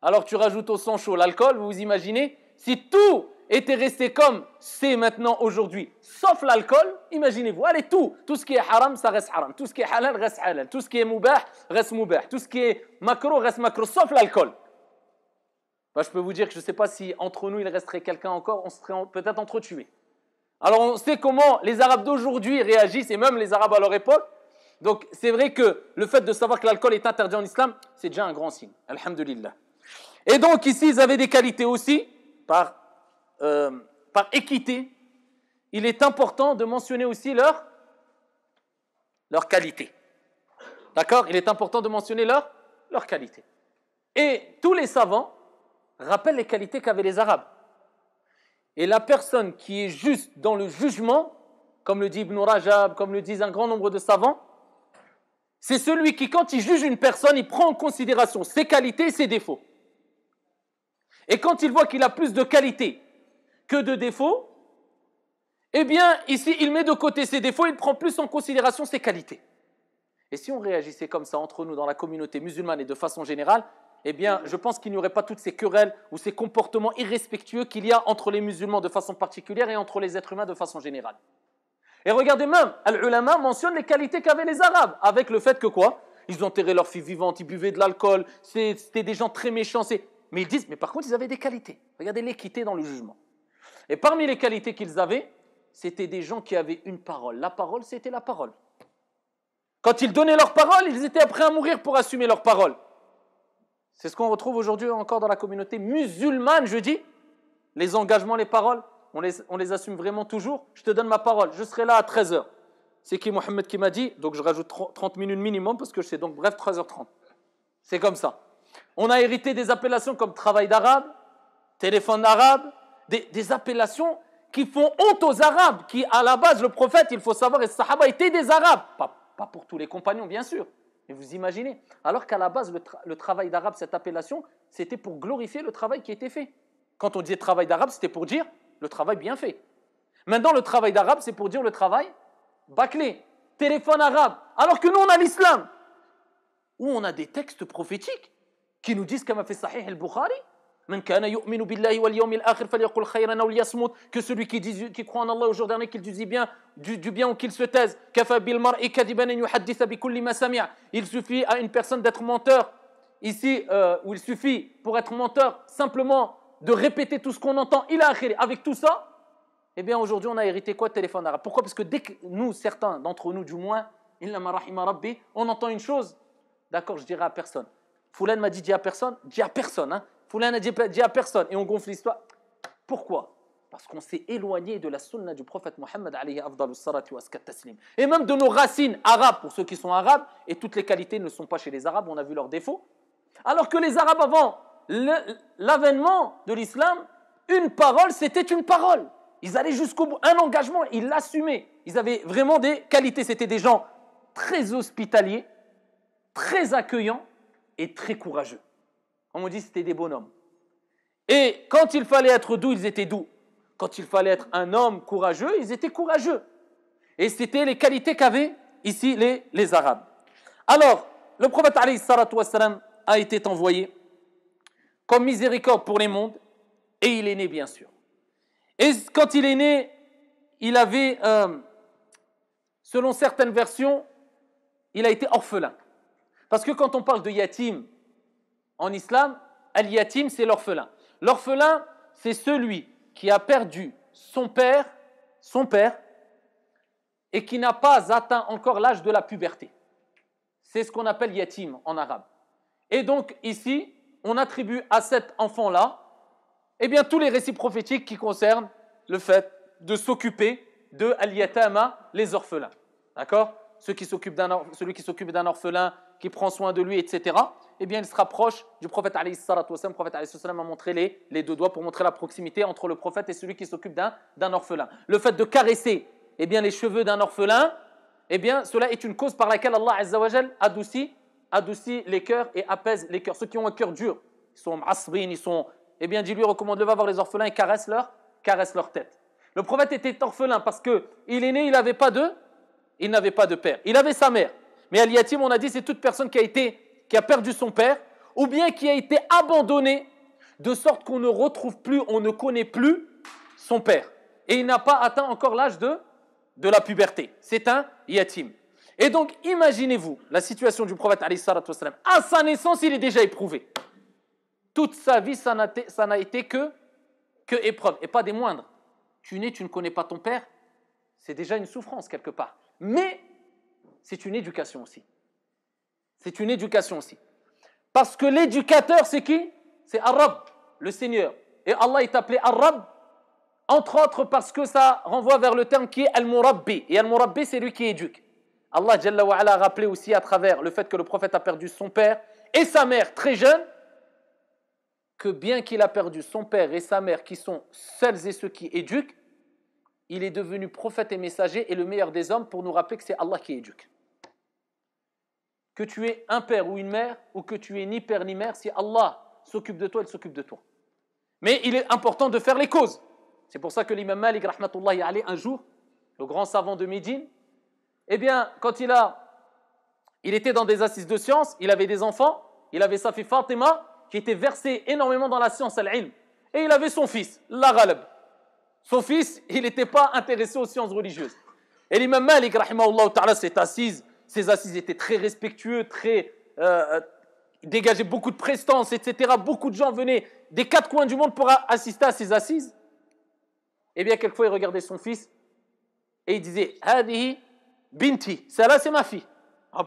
Alors tu rajoutes au sang chaud l'alcool, vous vous imaginez, si tout était resté comme c'est maintenant aujourd'hui, sauf l'alcool, imaginez-vous, allez tout ce qui est haram, ça reste haram, tout ce qui est halal reste halal, tout ce qui est mubah reste mubah, tout ce qui est macro reste macro, sauf l'alcool. Ben, je peux vous dire que je ne sais pas si entre nous il resterait quelqu'un encore, on serait peut-être entretués. Alors on sait comment les Arabes d'aujourd'hui réagissent, et même les Arabes à leur époque. Donc c'est vrai que le fait de savoir que l'alcool est interdit en islam, c'est déjà un grand signe, alhamdulillah. Et donc ici ils avaient des qualités aussi, par équité, il est important de mentionner aussi leur qualité. D'accord? Il est important de mentionner leur qualité. Et tous les savants rappellent les qualités qu'avaient les Arabes. Et la personne qui est juste dans le jugement, comme le dit Ibn Rajab, comme le disent un grand nombre de savants, c'est celui qui, quand il juge une personne, il prend en considération ses qualités et ses défauts. Et quand il voit qu'il a plus de qualités que de défauts, eh bien, ici, il met de côté ses défauts, il prend plus en considération ses qualités. Et si on réagissait comme ça entre nous dans la communauté musulmane et de façon générale, eh bien, je pense qu'il n'y aurait pas toutes ces querelles ou ces comportements irrespectueux qu'il y a entre les musulmans de façon particulière et entre les êtres humains de façon générale. Et regardez même, Al-Ulama mentionne les qualités qu'avaient les Arabes, avec le fait que quoi? Ils enterraient leurs filles vivantes, ils buvaient de l'alcool, c'était des gens très méchants. Mais ils disent, mais par contre, ils avaient des qualités. Regardez l'équité dans le jugement. Et parmi les qualités qu'ils avaient, c'était des gens qui avaient une parole. La parole, c'était la parole. Quand ils donnaient leur parole, ils étaient prêts à mourir pour assumer leur parole. C'est ce qu'on retrouve aujourd'hui encore dans la communauté musulmane, je dis. Les engagements, les paroles, on les assume vraiment toujours. Je te donne ma parole, je serai là à 13h. C'est qui Mohamed qui m'a dit, donc je rajoute 30 minutes minimum parce que je sais, donc bref, 13h30. C'est comme ça. On a hérité des appellations comme travail d'arabe, téléphone arabe, des appellations qui font honte aux Arabes, qui à la base, le prophète, il faut savoir, et les Sahaba étaient des Arabes. Pas pour tous les compagnons, bien sûr. Mais vous imaginez, alors qu'à la base, le travail d'arabe, cette appellation, c'était pour glorifier le travail qui était fait. Quand on disait travail d'arabe, c'était pour dire le travail bien fait. Maintenant, le travail d'arabe, c'est pour dire le travail bâclé, téléphone arabe. Alors que nous, on a l'islam, où on a des textes prophétiques qui nous disent, comme a fait Sahih al-Bukhari, que celui qui croit en Allah au jour dernier, qu'il dise bien du bien ou qu'il se taise. Il suffit à une personne d'être menteur ici, où il suffit pour être menteur simplement de répéter tout ce qu'on entend. Avec tout ça, eh bien aujourd'hui on a hérité quoi? Téléphone arabe. Pourquoi? Parce que dès que nous, certains d'entre nous du moins, on entend une chose, d'accord, je dirai à personne. Foulan m'a dit à personne, hein. Foulan a dit à personne, et on gonfle l'histoire. Pourquoi? Parce qu'on s'est éloigné de la sunna du prophète Mohammed alayhi afdalus salati wa askat taslim. Et même de nos racines arabes, pour ceux qui sont arabes, et toutes les qualités ne sont pas chez les arabes, on a vu leurs défauts. Alors que les arabes avant l'avènement de l'islam, une parole c'était une parole. Ils allaient jusqu'au bout, un engagement, ils l'assumaient. Ils avaient vraiment des qualités, c'était des gens très hospitaliers, très accueillants et très courageux. On me dit c'était des bonhommes. Et quand il fallait être doux, ils étaient doux. Quand il fallait être un homme courageux, ils étaient courageux. Et c'était les qualités qu'avaient ici les Arabes. Alors, le prophète alayhi salatu wassalam a été envoyé comme miséricorde pour les mondes, et il est né bien sûr. Et quand il est né, il avait, selon certaines versions, il a été orphelin. Parce que quand on parle de yatim en islam, al-yatim, c'est l'orphelin. L'orphelin, c'est celui qui a perdu son père, et qui n'a pas atteint encore l'âge de la puberté. C'est ce qu'on appelle yatim en arabe. Et donc ici, on attribue à cet enfant-là, eh bien, tous les récits prophétiques qui concernent le fait de s'occuper de al-yatama, les orphelins. D'accord ? Celui qui s'occupe d'un orphelin, qui prend soin de lui, etc. Eh bien, il se rapproche du prophète alayhi salatu wassalam. Le prophète alayhi salatu wassalam a montré les deux doigts pour montrer la proximité entre le prophète et celui qui s'occupe d'un orphelin. Le fait de caresser, eh bien, les cheveux d'un orphelin, eh bien, cela est une cause par laquelle Allah Azza wa Jal adoucit les cœurs et apaise les cœurs. Ceux qui ont un cœur dur, ils sont asbin, eh bien, dis-lui, recommande-le, va voir les orphelins et caresse leur tête. Le prophète était orphelin parce qu'il est né, il n'avait pas de père. Il avait sa mère. Mais al-yatim, on a dit, c'est toute personne qui a perdu son père ou bien qui a été abandonnée de sorte qu'on ne retrouve plus, on ne connaît plus son père. Et il n'a pas atteint encore l'âge de la puberté. C'est un yatim. Et donc, imaginez-vous la situation du prophète alayhi salatu wassalam. À sa naissance, il est déjà éprouvé. Toute sa vie, ça n'a été que épreuve, et pas des moindres. Tu nais, tu ne connais pas ton père, c'est déjà une souffrance quelque part. Mais c'est une éducation aussi. C'est une éducation aussi. Parce que l'éducateur, c'est qui ? C'est Ar-Rabb, le Seigneur. Et Allah est appelé Ar-Rabb, entre autres parce que ça renvoie vers le terme qui est Al-Murabbi. Et Al-Murabbi, c'est lui qui éduque. Allah Jalla wa Ala a rappelé aussi à travers le fait que le prophète a perdu son père et sa mère très jeune, que bien qu'il a perdu son père et sa mère qui sont celles et ceux qui éduquent, il est devenu prophète et messager et le meilleur des hommes pour nous rappeler que c'est Allah qui éduque. Que tu aies un père ou une mère, ou que tu aies ni père ni mère, si Allah s'occupe de toi, il s'occupe de toi. Mais il est important de faire les causes. C'est pour ça que l'imam Malik, rahmatullahi alayhi, un jour, le grand savant de Médine, eh bien, quand il était dans des assises de sciences, il avait des enfants, il avait sa fille Fatima, qui était versée énormément dans la science, al-ilm, et il avait son fils, l'Aghalab. Son fils, il n'était pas intéressé aux sciences religieuses. Et l'imam Malik, rahimahullah ta'ala, ses assises étaient très respectueux, dégageaient beaucoup de prestance, etc. Beaucoup de gens venaient des quatre coins du monde pour assister à ces assises. Eh bien, quelquefois, il regardait son fils et il disait « Hadihi binti » celle-là, c'est ma fille.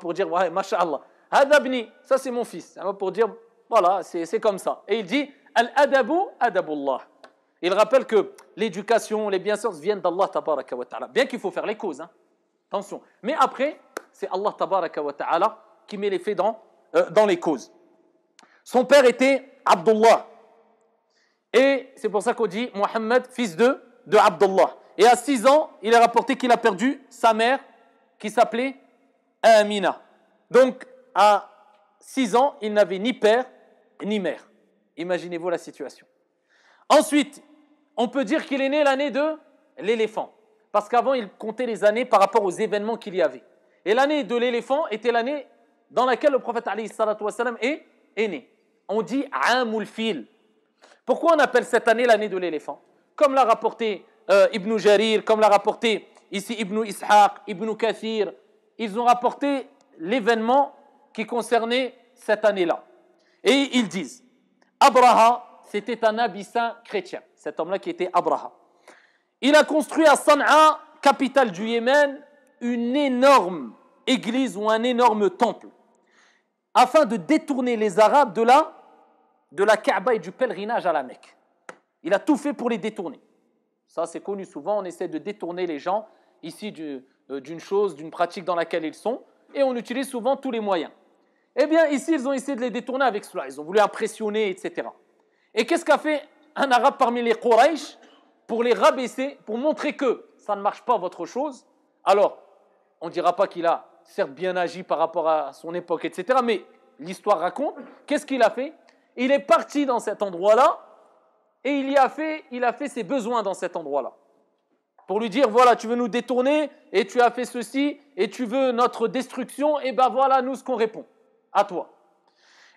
Pour dire « Ouais, masha'Allah ». « Hada bni » ça, c'est mon fils. Pour dire « Voilà, c'est comme ça ». Et il dit « Al-adabu adabullah ». Il rappelle que l'éducation, les bienséances viennent d'Allah tabaraka wa ta'ala. Bien qu'il faut faire les causes, hein. Attention. Mais après, c'est Allah tabaraka wa ta'ala qui met les faits dans les causes. Son père était Abdullah. Et c'est pour ça qu'on dit Mohammed, fils de Abdullah. Et à 6 ans, il est rapporté qu'il a perdu sa mère qui s'appelait Amina. Donc, à 6 ans, il n'avait ni père ni mère. Imaginez-vous la situation. Ensuite, on peut dire qu'il est né l'année de l'éléphant. Parce qu'avant, il comptait les années par rapport aux événements qu'il y avait. Et l'année de l'éléphant était l'année dans laquelle le prophète alayhi salatu wassalam est né. On dit Amul Fil. Pourquoi on appelle cette année l'année de l'éléphant ? Comme l'a rapporté Ibn Jarir, comme l'a rapporté ici Ibn Ishaq, Ibn Kathir, ils ont rapporté l'événement qui concernait cette année-là. Et ils disent, Abraha, c'était un abyssin chrétien, cet homme-là qui était Abraha. Il a construit à San'a, capitale du Yémen, une énorme église ou un énorme temple, afin de détourner les Arabes de la Kaaba et du pèlerinage à la Mecque. Il a tout fait pour les détourner. Ça, c'est connu souvent, on essaie de détourner les gens ici d'une chose, d'une pratique dans laquelle ils sont, et on utilise souvent tous les moyens. Eh bien, ici, ils ont essayé de les détourner avec cela. Ils ont voulu impressionner, etc. Et qu'est-ce qu'a fait un Arabe parmi les Quraysh pour les rabaisser, pour montrer que ça ne marche pas votre chose? Alors, on ne dira pas qu'il a certes bien agi par rapport à son époque, etc. Mais l'histoire raconte, qu'est-ce qu'il a fait? Il est parti dans cet endroit-là et il a fait ses besoins dans cet endroit-là. Pour lui dire, voilà, tu veux nous détourner et tu as fait ceci et tu veux notre destruction, et ben voilà nous ce qu'on répond à toi.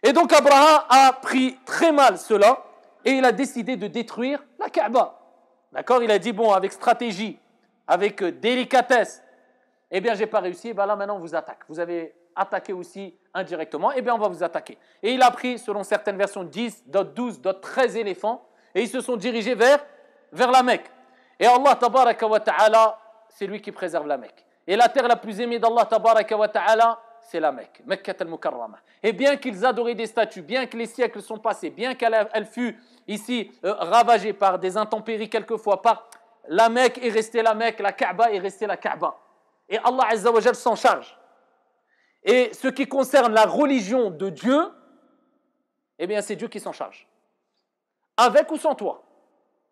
Et donc Abraha a pris très mal cela et il a décidé de détruire la Kaaba. D'accord? Il a dit, bon, avec stratégie, avec délicatesse, eh bien, j'ai pas réussi, et bien là, maintenant, on vous attaque. Vous avez attaqué aussi indirectement, eh bien, on va vous attaquer. Et il a pris, selon certaines versions, 10, d'autres 12, d'autres 13 éléphants, et ils se sont dirigés vers la Mecque. Et Allah, tabaraka wa ta'ala, c'est lui qui préserve la Mecque. Et la terre la plus aimée d'Allah, tabaraka wa ta'ala, c'est la Mecque, Mekkat al-Mukarrama. Et bien qu'ils adoraient des statues, bien que les siècles sont passés, bien qu'elle fut ici ravagée par des intempéries quelquefois, la Mecque est restée la Mecque, la Kaaba est restée la Kaaba. Et Allah Azza wa Jal s'en charge. Et ce qui concerne la religion de Dieu, eh bien c'est Dieu qui s'en charge. Avec ou sans toi.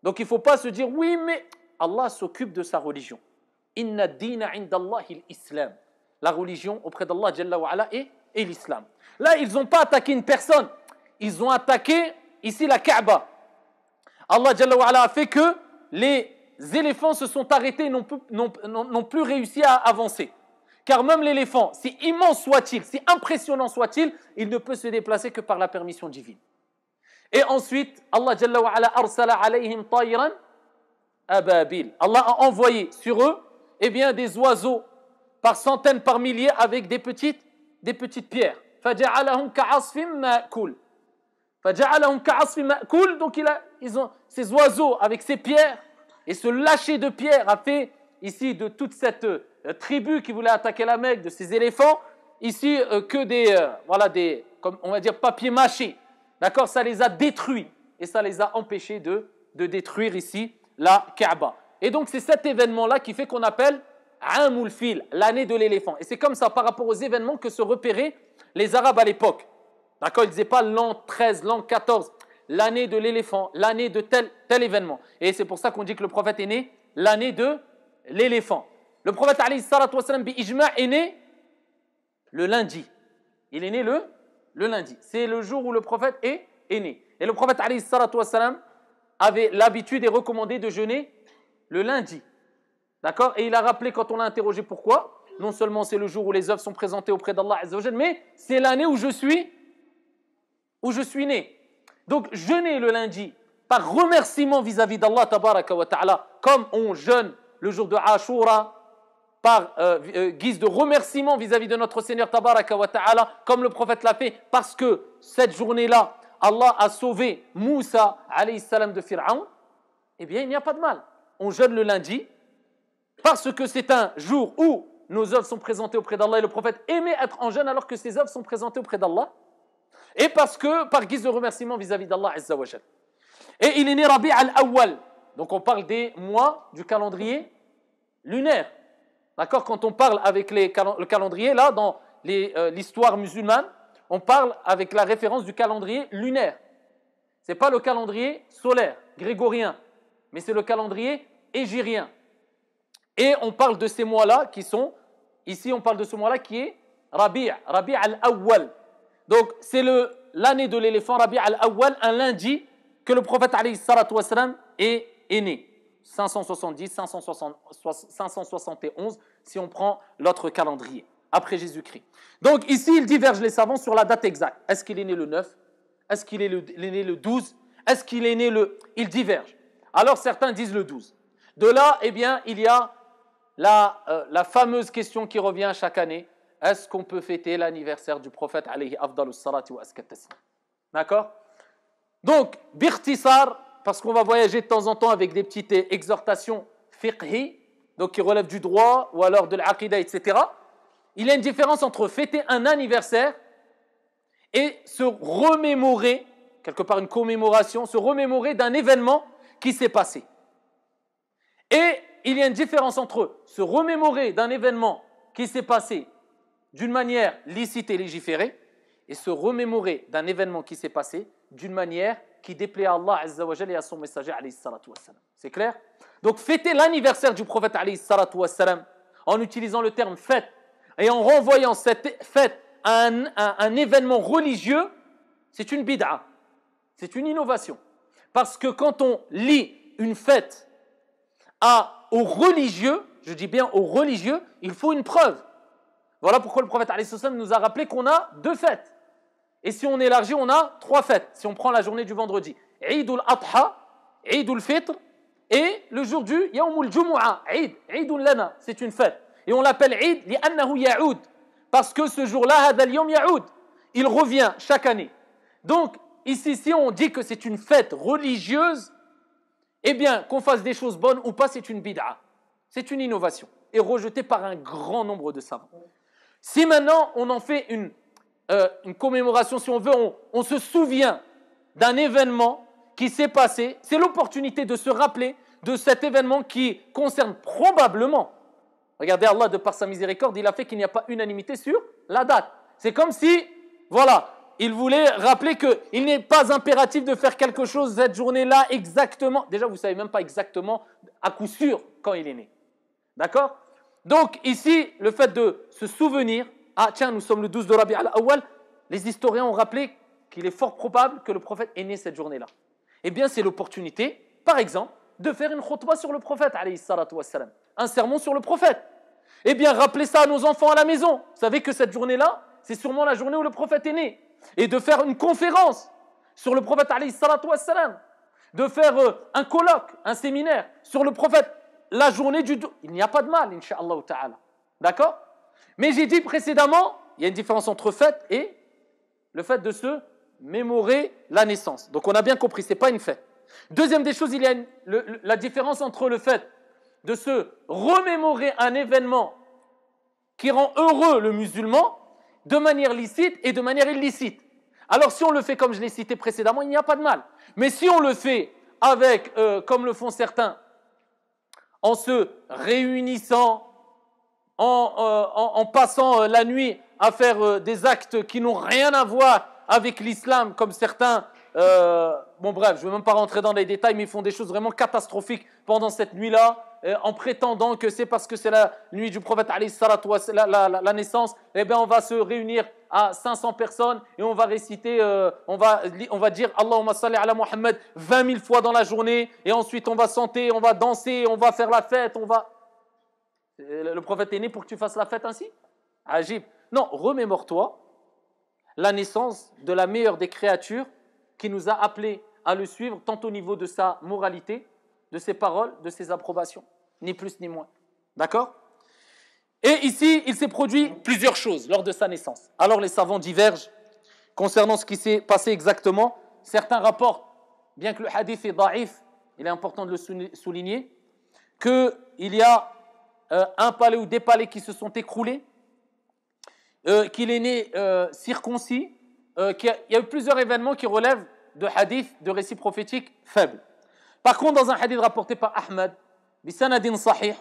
Donc il ne faut pas se dire, oui, mais Allah s'occupe de sa religion. Inna dina indallahi l'islam. La religion auprès d'Allah Jalla wa ala est l'islam. Là, ils n'ont pas attaqué une personne. Ils ont attaqué ici la Kaaba. Allah Jalla wa ala a fait que les éléphants se sont arrêtés, n'ont plus réussi à avancer. Car même l'éléphant, si immense soit-il, si impressionnant soit-il, il ne peut se déplacer que par la permission divine. Et ensuite, Allah Jalla wa ala arsala alayhim tayran ababil. Allah a envoyé sur eux, eh bien, des oiseaux par centaines, par milliers, avec des petites pierres. فَجَعَلَهُمْ كَعَصْفٍ مَأْكُولٍ. فَجَعَلَهُمْ كَعَصْفٍ مَأْكُولٍ. Donc ils ont ces oiseaux avec ces pierres, et ce lâcher de pierres a fait ici de toute cette tribu qui voulait attaquer la Mecque, de ces éléphants, ici que des, comme on va dire, papier mâché. D'accord? Ça les a détruits et ça les a empêchés de détruire ici la Kaaba. Et donc c'est cet événement-là qui fait qu'on appelle Amul Fil, l'année de l'éléphant. Et c'est comme ça par rapport aux événements que se repéraient les Arabes à l'époque. D'accord? Ils ne disaient pas l'an 13, l'an 14, l'année de l'éléphant, l'année de tel événement. Et c'est pour ça qu'on dit que le prophète est né l'année de l'éléphant. Le prophète alayhi salatu wa salam bi ijma' est né le lundi. Il est né le lundi. C'est le jour où le prophète est né. Et le prophète alayhi salatu wa salam avait l'habitude et recommandé de jeûner le lundi. D'accord? Et il a rappelé quand on l'a interrogé pourquoi. Non seulement c'est le jour où les œuvres sont présentées auprès d'Allah Azza wa Jal, mais c'est l'année où je suis né. Donc jeûner le lundi par remerciement vis-à-vis d'Allah tabaraka wa ta'ala, comme on jeûne le jour de Ashura, par guise de remerciement vis-à-vis de notre Seigneur tabaraka wa ta'ala, comme le prophète l'a fait, parce que cette journée-là, Allah a sauvé Moussa alayhi salam de Pharaon, eh bien il n'y a pas de mal. On jeûne le lundi, parce que c'est un jour où nos œuvres sont présentées auprès d'Allah et le prophète aimait être en jeûne alors que ses œuvres sont présentées auprès d'Allah. Et parce que, par guise de remerciement vis-à-vis d'Allah Azza wa Jal. Et il est né Rabi' al-Awwal. Donc on parle des mois du calendrier lunaire. D'accord? Quand on parle avec le calendrier, là, dans l'histoire musulmane, on parle avec la référence du calendrier lunaire. Ce n'est pas le calendrier solaire, grégorien, mais c'est le calendrier hégirien. Et on parle de ces mois-là qui sont, ici on parle de ce mois-là qui est Rabi' al-Awwal. Donc c'est l'année de l'éléphant, Rabi' al-Awwal, un lundi que le prophète alayhi salatu wa salam est né. 570, 571, si on prend l'autre calendrier, après Jésus-Christ. Donc ici, ils divergent les savants sur la date exacte. Est-ce qu'il est né le 9? Est-ce qu'il est né le 12? Est-ce qu'il est né le... Ils divergent. Alors certains disent le 12. De là, eh bien, il y a la fameuse question qui revient chaque année. Est-ce qu'on peut fêter l'anniversaire du prophète alayhi afdalus salati wa askat taslim? D'accord? Donc, birtisar, parce qu'on va voyager de temps en temps avec des petites exhortations fiqhi, donc qui relèvent du droit ou alors de l'aqida, etc. Il y a une différence entre fêter un anniversaire et se remémorer, quelque part une commémoration, se remémorer d'un événement qui s'est passé. Et il y a une différence entre se remémorer d'un événement qui s'est passé d'une manière licite et légiférée et se remémorer d'un événement qui s'est passé d'une manière qui déplaît à Allah Azza wa Jalla et à son messager alayhi salatu wassalam. C'est clair? Donc fêter l'anniversaire du prophète alayhi salatu wassalam en utilisant le terme fête et en renvoyant cette fête à un événement religieux, c'est une bid'a, c'est une innovation. Parce que quand on lie une fête aux religieux, je dis bien aux religieux, il faut une preuve. Voilà pourquoi le prophète alayhi salatu wassalam nous a rappelé qu'on a 2 fêtes. Et si on élargit, on a 3 fêtes. Si on prend la journée du vendredi, Eid al-Adha, Eid al-Fitr et le jour du Yawm al-Jumu'ah, Eid, Eidun lana, c'est une fête. Et on l'appelle Eid li'annahu ya'oud, parce que ce jour-là, hadha al-yawm ya'oud, il revient chaque année. Donc, ici, si on dit que c'est une fête religieuse, eh bien, qu'on fasse des choses bonnes ou pas, c'est une bid'a. C'est une innovation, et rejetée par un grand nombre de savants. Si maintenant, on en fait une commémoration, si on veut, on se souvient d'un événement qui s'est passé, c'est l'opportunité de se rappeler de cet événement qui concerne probablement, regardez Allah, de par sa miséricorde, il a fait qu'il n'y a pas unanimité sur la date. C'est comme si, voilà, il voulait rappeler qu'il n'est pas impératif de faire quelque chose cette journée-là exactement. Déjà, vous ne savez même pas exactement, à coup sûr, quand il est né. D'accord? Donc, ici, le fait de se souvenir, ah tiens, nous sommes le 12 de Rabi' al-Awwal, les historiens ont rappelé qu'il est fort probable que le prophète est né cette journée-là. Eh bien, c'est l'opportunité, par exemple, de faire une khutbah sur le prophète, alayhi salatu wassalam, un sermon sur le prophète. Eh bien, rappelez ça à nos enfants à la maison. Vous savez que cette journée-là, c'est sûrement la journée où le prophète est né. Et de faire une conférence sur le prophète, alayhi salatu wassalam, de faire un colloque, un séminaire sur le prophète, la journée du... Il n'y a pas de mal, incha'Allah ta'ala. D'accord? Mais j'ai dit précédemment, il y a une différence entre fête et le fait de se mémorer la naissance. Donc on a bien compris, ce n'est pas une fête. Deuxième des choses, il y a la différence entre le fait de se remémorer un événement qui rend heureux le musulman de manière licite et de manière illicite. Alors si on le fait comme je l'ai cité précédemment, il n'y a pas de mal. Mais si on le fait avec, comme le font certains, en se réunissant, en passant la nuit à faire des actes qui n'ont rien à voir avec l'islam, comme certains, bon bref, je ne veux même pas rentrer dans les détails, mais ils font des choses vraiment catastrophiques pendant cette nuit-là, en prétendant que c'est parce que c'est la nuit du prophète, la naissance, eh bien on va se réunir à 500 personnes et on va réciter, on va dire Allahumma salli ala Muhammad 20 000 fois dans la journée, et ensuite on va chanter, on va danser, on va faire la fête, Le prophète est né pour que tu fasses la fête ainsi? Ajib. Non, remémore-toi la naissance de la meilleure des créatures qui nous a appelés à le suivre, tant au niveau de sa moralité, de ses paroles, de ses approbations, ni plus ni moins. D'accord? Et ici, il s'est produit plusieurs choses lors de sa naissance. Alors les savants divergent concernant ce qui s'est passé exactement. Certains rapportent, bien que le hadith est da'if, il est important de le souligner, qu'il y a un palais ou des palais qui se sont écroulés, qu'il est né circoncis, qu'il y a eu plusieurs événements qui relèvent de hadiths, de récits prophétiques faibles. Par contre, dans un hadith rapporté par Ahmad, bisanadin sahih,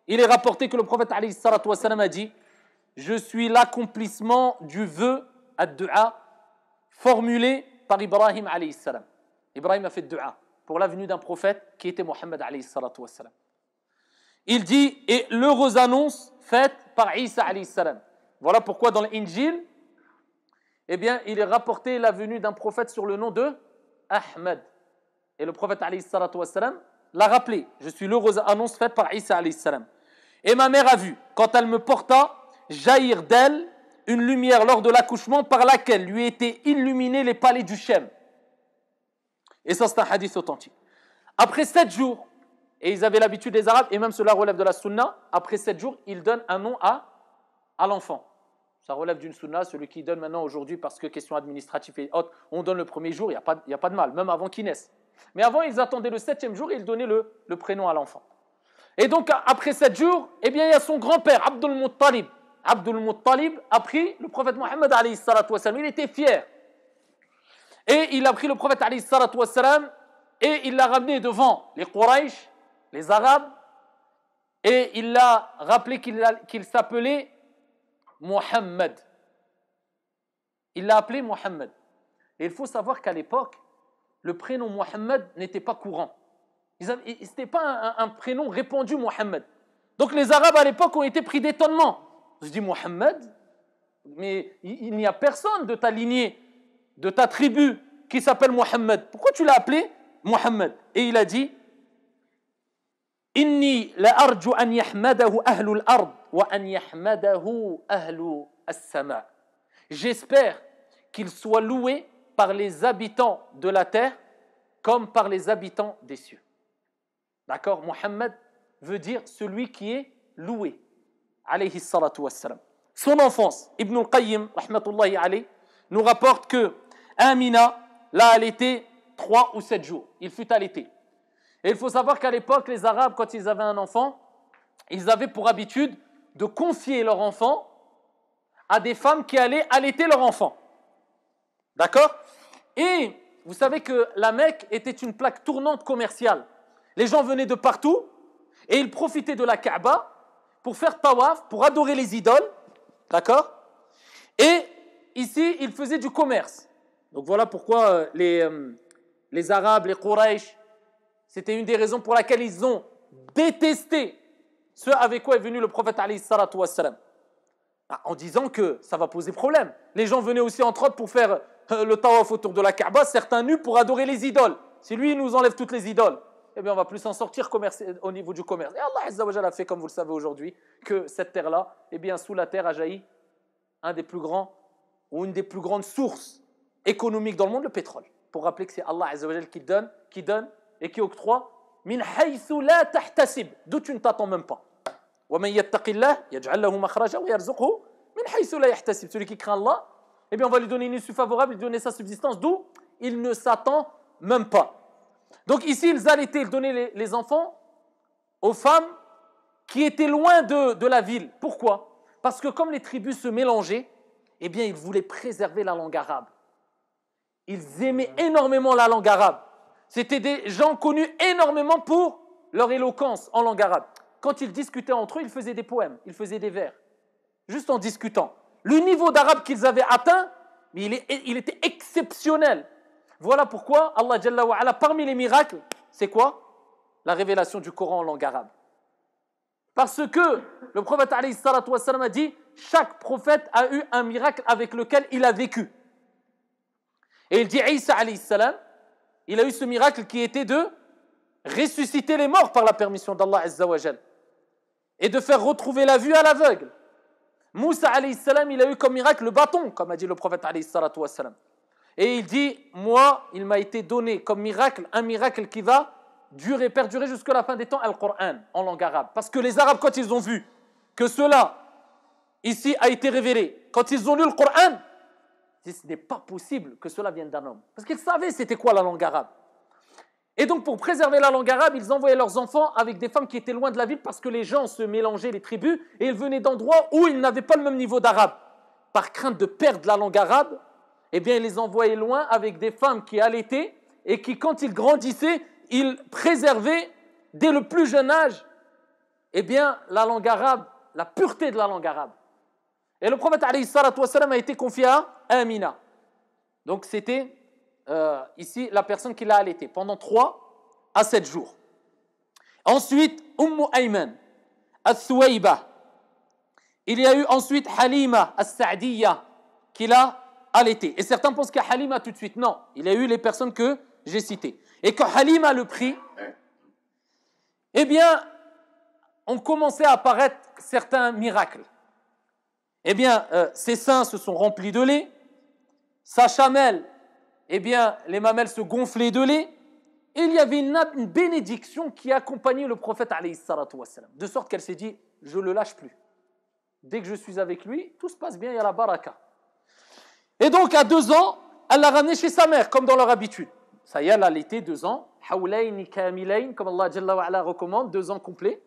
il est rapporté que le prophète alayhi salatu wassalam a dit « Je suis l'accomplissement du vœu, ad-du'a, formulé par Ibrahim alayhi salam. » Ibrahim a fait du'a pour la venue d'un prophète qui était Mohammed alayhi salatu wassalam. Il dit « Et l'heureuse annonce faite par Isa alayhi salam. » Voilà pourquoi dans l'Injil, eh bien, il est rapporté la venue d'un prophète sur le nom de Ahmed. Et le prophète alayhi salatu wassalam l'a rappelé. Je suis l'heureuse annonce faite par Isa alayhi salam. Et ma mère a vu, quand elle me porta, jaillir d'elle une lumière lors de l'accouchement par laquelle lui étaient illuminés les palais du Shem. Et ça, c'est un hadith authentique. Après 7 jours, et ils avaient l'habitude, les Arabes, et même cela relève de la sunna, après 7 jours, ils donnent un nom à l'enfant. Ça relève d'une sunna, celui qui donne maintenant aujourd'hui, parce que question administrative et autres, on donne le premier jour, il n'y a pas de mal, même avant qu'il naisse. Mais avant, ils attendaient le 7e jour et ils donnaient le prénom à l'enfant. Et donc, après 7 jours, eh bien, il y a son grand-père, Abdul Muttalib. Abdul Muttalib a pris le prophète Mohammed alayhi salatu wassalam. Il était fier. Et il a pris le prophète alayhi salatu wassalam et il l'a ramené devant les Quraysh, les Arabes, et il l'a rappelé qu'il s'appelait Mohammed. Il l'a appelé Mohammed. Et il faut savoir qu'à l'époque, le prénom Mohammed n'était pas courant. Ce n'était pas un prénom répandu, Mohammed. Donc les Arabes à l'époque ont été pris d'étonnement. Je dis Mohammed, mais il n'y a personne de ta lignée, de ta tribu qui s'appelle Mohammed. Pourquoi tu l'as appelé Mohammed? Et il a dit Inni la arju an yahmadahu ahlul ard wa an yahmadahu ahlu as-sama'. J'espère qu'il soit loué par les habitants de la terre comme par les habitants des cieux. D'accord? Mohammed veut dire celui qui est loué. Alayhi salatu wassalam. Son enfance, Ibn al-Qayyim, rahmatullahi alayhi, nous rapporte que Amina l'a allaité 3 ou 7 jours. Il fut allaité. Et il faut savoir qu'à l'époque, les Arabes, quand ils avaient un enfant, ils avaient pour habitude de confier leur enfant à des femmes qui allaient allaiter leur enfant. D'accord? Et vous savez que la Mecque était une plaque tournante commerciale. Les gens venaient de partout et ils profitaient de la Kaaba pour faire tawaf, pour adorer les idoles. D'accord? Et ici, ils faisaient du commerce. Donc voilà pourquoi les Arabes, les Quraysh, c'était une des raisons pour laquelle ils ont détesté ce avec quoi est venu le prophète alayhi salatu wassalam. En disant que ça va poser problème. Les gens venaient aussi entre autres pour faire le tawaf autour de la Kaaba, certains nus pour adorer les idoles. Si lui il nous enlève toutes les idoles, eh bien on va plus s'en sortir au niveau du commerce. Et Allah Azza wa Jalla a fait, comme vous le savez aujourd'hui, que cette terre-là, eh bien sous la terre a jailli un des plus grands ou une des plus grandes sources économiques dans le monde, le pétrole. Pour rappeler que c'est Allah Azza wa Jalla qui donne et qui octroie min haythu la tahtasib, d'où tu ne t'attends même pas. وَمَنْ يَتَّقِ اللَّهِ يَجْعَلْ لَهُ مَخْرَجًا وَيَرْزُقْهُ مِنْ حَيْثُ لَا يَحْتَسِبُ. Celui qui craint Allah, eh bien on va lui donner une issue favorable, lui donner sa subsistance, d'où il ne s'attend même pas. Donc ici, ils allaitaient, ils donnaient les enfants aux femmes qui étaient loin de la ville. Pourquoi? Parce que comme les tribus se mélangeaient, eh bien ils voulaient préserver la langue arabe. Ils aimaient énormément la langue arabe. C'était des gens connus énormément pour leur éloquence en langue arabe. Quand ils discutaient entre eux, ils faisaient des poèmes, ils faisaient des vers, juste en discutant. Le niveau d'arabe qu'ils avaient atteint, mais il était exceptionnel. Voilà pourquoi Allah Jalla wa Ala, parmi les miracles, c'est quoi? La révélation du Coran en langue arabe. Parce que le prophète alayhi salatu wassalam a dit, chaque prophète a eu un miracle avec lequel il a vécu. Et il dit, Isa alayhi salam, il a eu ce miracle qui était de ressusciter les morts par la permission d'Allah Azza wa Jal et de faire retrouver la vue à l'aveugle. Moussa alayhi salam, il a eu comme miracle le bâton, comme a dit le prophète alayhi salatu wassalam. Et il dit, moi, il m'a été donné comme miracle, un miracle qui va perdurer jusqu'à la fin des temps, Al-Qur'an, en langue arabe. Parce que les Arabes, quand ils ont vu que cela, ici, a été révélé, quand ils ont lu le Qur'an, ils disent, ce n'est pas possible que cela vienne d'un homme. Parce qu'ils savaient c'était quoi la langue arabe. Et donc, pour préserver la langue arabe, ils envoyaient leurs enfants avec des femmes qui étaient loin de la ville parce que les gens se mélangeaient, les tribus, et ils venaient d'endroits où ils n'avaient pas le même niveau d'arabe. Par crainte de perdre la langue arabe, eh bien, ils les envoyaient loin avec des femmes qui allaitaient et qui, quand ils grandissaient, ils préservaient, dès le plus jeune âge, eh bien, la langue arabe, la pureté de la langue arabe. Et le prophète alayhi salatu wassalam a été confié à Amina. Donc, c'était ici la personne qui l'a allaité pendant 3 à 7 jours. Ensuite, Ayman, Al-Thuwayba. Il y a eu ensuite Halima Al-Sa'diyya qui l'a allaité. Et certains pensent qu'à Halima tout de suite. Non, il y a eu les personnes que j'ai citées. Et quand Halima le prit, eh bien, ont commencé à apparaître certains miracles. Eh bien, ses seins se sont remplis de lait, sa chamelle, eh bien, les mamelles se gonflaient de lait, et il y avait une bénédiction qui accompagnait le prophète alayhi salatu wassalam, de sorte qu'elle s'est dit, je ne le lâche plus. Dès que je suis avec lui, tout se passe bien, il y a la baraka. Et donc, à 2 ans, elle l'a ramené chez sa mère, comme dans leur habitude. Ça y est, elle a allaité 2 ans, hawlayni kamilayn, comme Allah Jalla wa Ala recommande, 2 ans complets.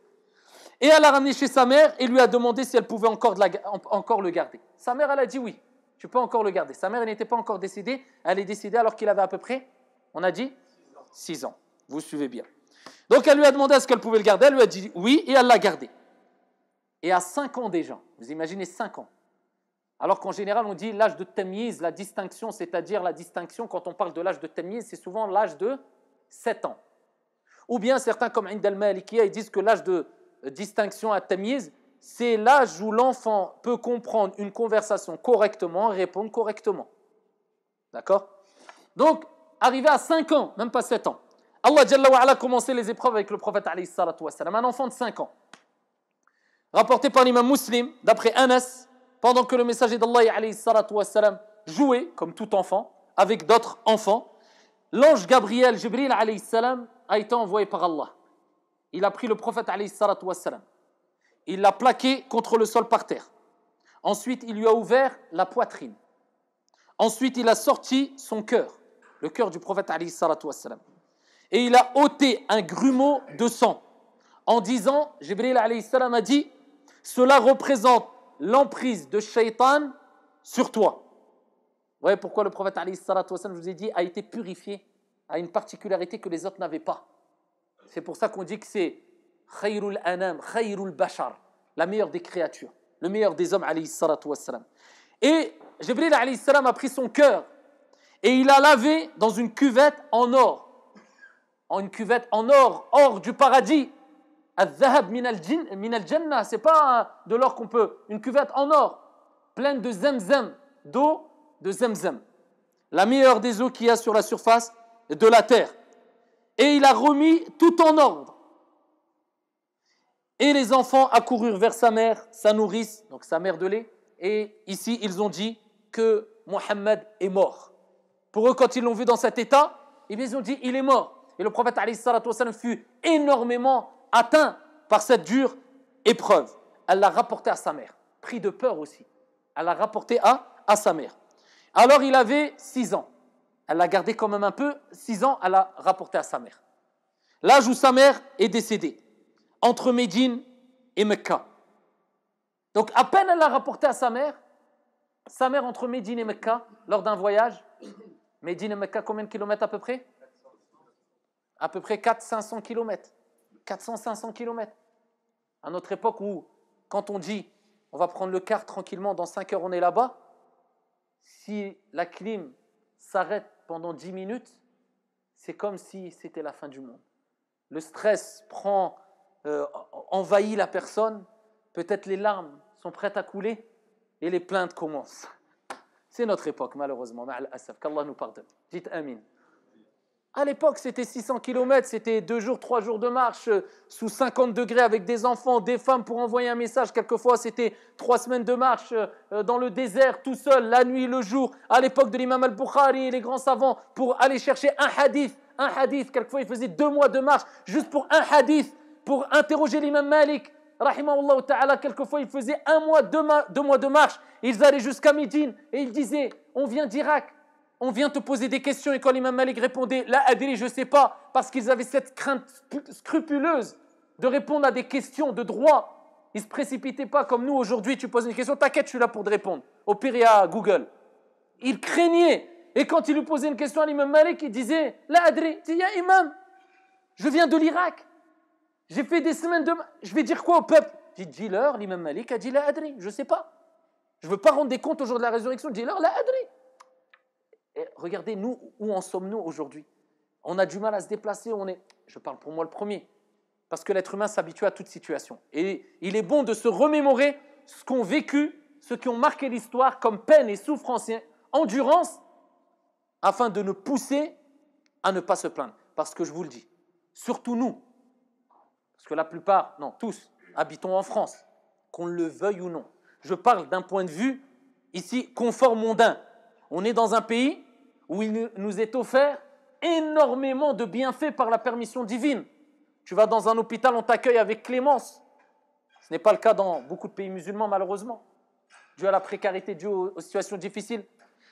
Et elle l'a ramené chez sa mère et lui a demandé si elle pouvait encore le garder. Sa mère, elle a dit oui, tu peux encore le garder. Sa mère, elle n'était pas encore décédée, elle est décédée alors qu'il avait à peu près, on a dit 6 ans. Vous suivez bien. Donc elle lui a demandé est-ce qu'elle pouvait le garder, elle lui a dit oui et elle l'a gardé. Et à 5 ans déjà, vous imaginez 5 ans. Alors qu'en général, on dit l'âge de tamyiz, la distinction, c'est-à-dire la distinction, quand on parle de l'âge de tamyiz, c'est souvent l'âge de 7 ans. Ou bien certains, comme Ind al-Malikiya, ils disent que l'âge de distinction à tamyiz, c'est l'âge où l'enfant peut comprendre une conversation correctement, répondre correctement. D'accord? Donc, arrivé à 5 ans, même pas 7 ans, Allah Jalla wa Ala a commencé les épreuves avec le prophète alayhi salatu wassalam, un enfant de 5 ans. Rapporté par l'imam Muslim, d'après Anas, pendant que le messager d'Allah alayhi salatu wassalam jouait, comme tout enfant, avec d'autres enfants, l'ange Gabriel, Jibril alayhi salam, a été envoyé par Allah. il a pris le prophète alayhi salatu wassalam. Il l'a plaqué contre le sol par terre. Ensuite, il lui a ouvert la poitrine. Ensuite, il a sorti son cœur, le cœur du prophète alayhi salatu wassalam. Et il a ôté un grumeau de sang en disant, Jibril alayhi salam a dit, cela représente l'emprise de Shaitan sur toi. Vous voyez pourquoi le prophète alayhi salatu wassalam, je vous ai dit, a été purifié, a une particularité que les autres n'avaient pas. C'est pour ça qu'on dit que c'est Khayrul Anam, Khayrul Bashar, la meilleure des créatures, le meilleur des hommes alayhi salatu wassalam. Et Jibril alayhi salam a pris son cœur et il a lavé dans une cuvette en or. Une cuvette en or, or du paradis. Al-dhahab min al-jannah, c'est pas de l'or qu'on peut. Une cuvette en or, pleine de zemzem, d'eau de zemzem. La meilleure des eaux qu'il y a sur la surface de la terre. Et il a remis tout en ordre. Et les enfants accoururent vers sa mère, sa nourrice, donc sa mère de lait. Et ici, ils ont dit que Mohammed est mort. Pour eux, quand ils l'ont vu dans cet état, ils ont dit, il est mort. Et le prophète alayhi salatu wassalam fut énormément atteint par cette dure épreuve. Elle l'a rapporté à sa mère, pris de peur aussi. Elle l'a rapporté à sa mère. Alors il avait 6 ans. Elle l'a gardé quand même un peu. 6 ans, elle l'a rapporté à sa mère. L'âge où sa mère est décédée, entre Médine et Mecca. Donc à peine elle l'a rapporté à sa mère entre Médine et Mecca, lors d'un voyage. Médine et Mecca, combien de kilomètres à peu près ? À peu près 400-500 kilomètres. 400-500 kilomètres. À notre époque où, quand on dit on va prendre le car tranquillement, dans 5 heures on est là-bas, si la clim s'arrête pendant 10 minutes, c'est comme si c'était la fin du monde. Le stress envahit la personne, peut-être les larmes sont prêtes à couler et les plaintes commencent. C'est notre époque, malheureusement. Qu'Allah nous pardonne. Dites Amin. À l'époque, c'était 600 km, c'était 2 jours, 3 jours de marche, sous 50 degrés avec des enfants, des femmes pour envoyer un message. Quelquefois, c'était 3 semaines de marche dans le désert, tout seul, la nuit, le jour. À l'époque de l'imam al-Bukhari et les grands savants, pour aller chercher un hadith. Quelquefois, ils faisaient 2 mois de marche juste pour un hadith, pour interroger l'imam Malik. Rahimahullah ta'ala, quelquefois, ils faisaient 1 mois, 2 mois de marche. Ils allaient jusqu'à Médine et ils disaient, on vient d'Irak. On vient te poser des questions et quand l'imam Malik répondait, la adri, je ne sais pas, parce qu'ils avaient cette crainte scrupuleuse de répondre à des questions de droit. Ils ne se précipitaient pas comme nous aujourd'hui, tu poses une question, t'inquiète, je suis là pour te répondre. Au pire, il y a Google. Ils craignaient. Et quand il lui posait une question à l'imam Malik, il disait, la adri, il dit, ya imam, je viens de l'Irak. J'ai fait des semaines de... Je vais dire quoi au peuple? Dis-leur, l'imam Malik a dit, la adri, je ne sais pas. Je ne veux pas rendre des comptes au jour de la résurrection, dis-leur, la adri. Et regardez, nous, où en sommes-nous aujourd'hui? On a du mal à se déplacer, je parle pour moi le premier, parce que l'être humain s'habitue à toute situation. Et il est bon de se remémorer ce qu'ont vécu, ceux qui ont marqué l'histoire comme peine et souffrance et endurance, afin de nous pousser à ne pas se plaindre. Parce que je vous le dis, surtout nous, parce que la plupart, non, tous, habitons en France, qu'on le veuille ou non. Je parle d'un point de vue, ici, confort mondain. On est dans un pays où il nous est offert énormément de bienfaits par la permission divine. Tu vas dans un hôpital, on t'accueille avec clémence. Ce n'est pas le cas dans beaucoup de pays musulmans, malheureusement, dû à la précarité, dû aux situations difficiles.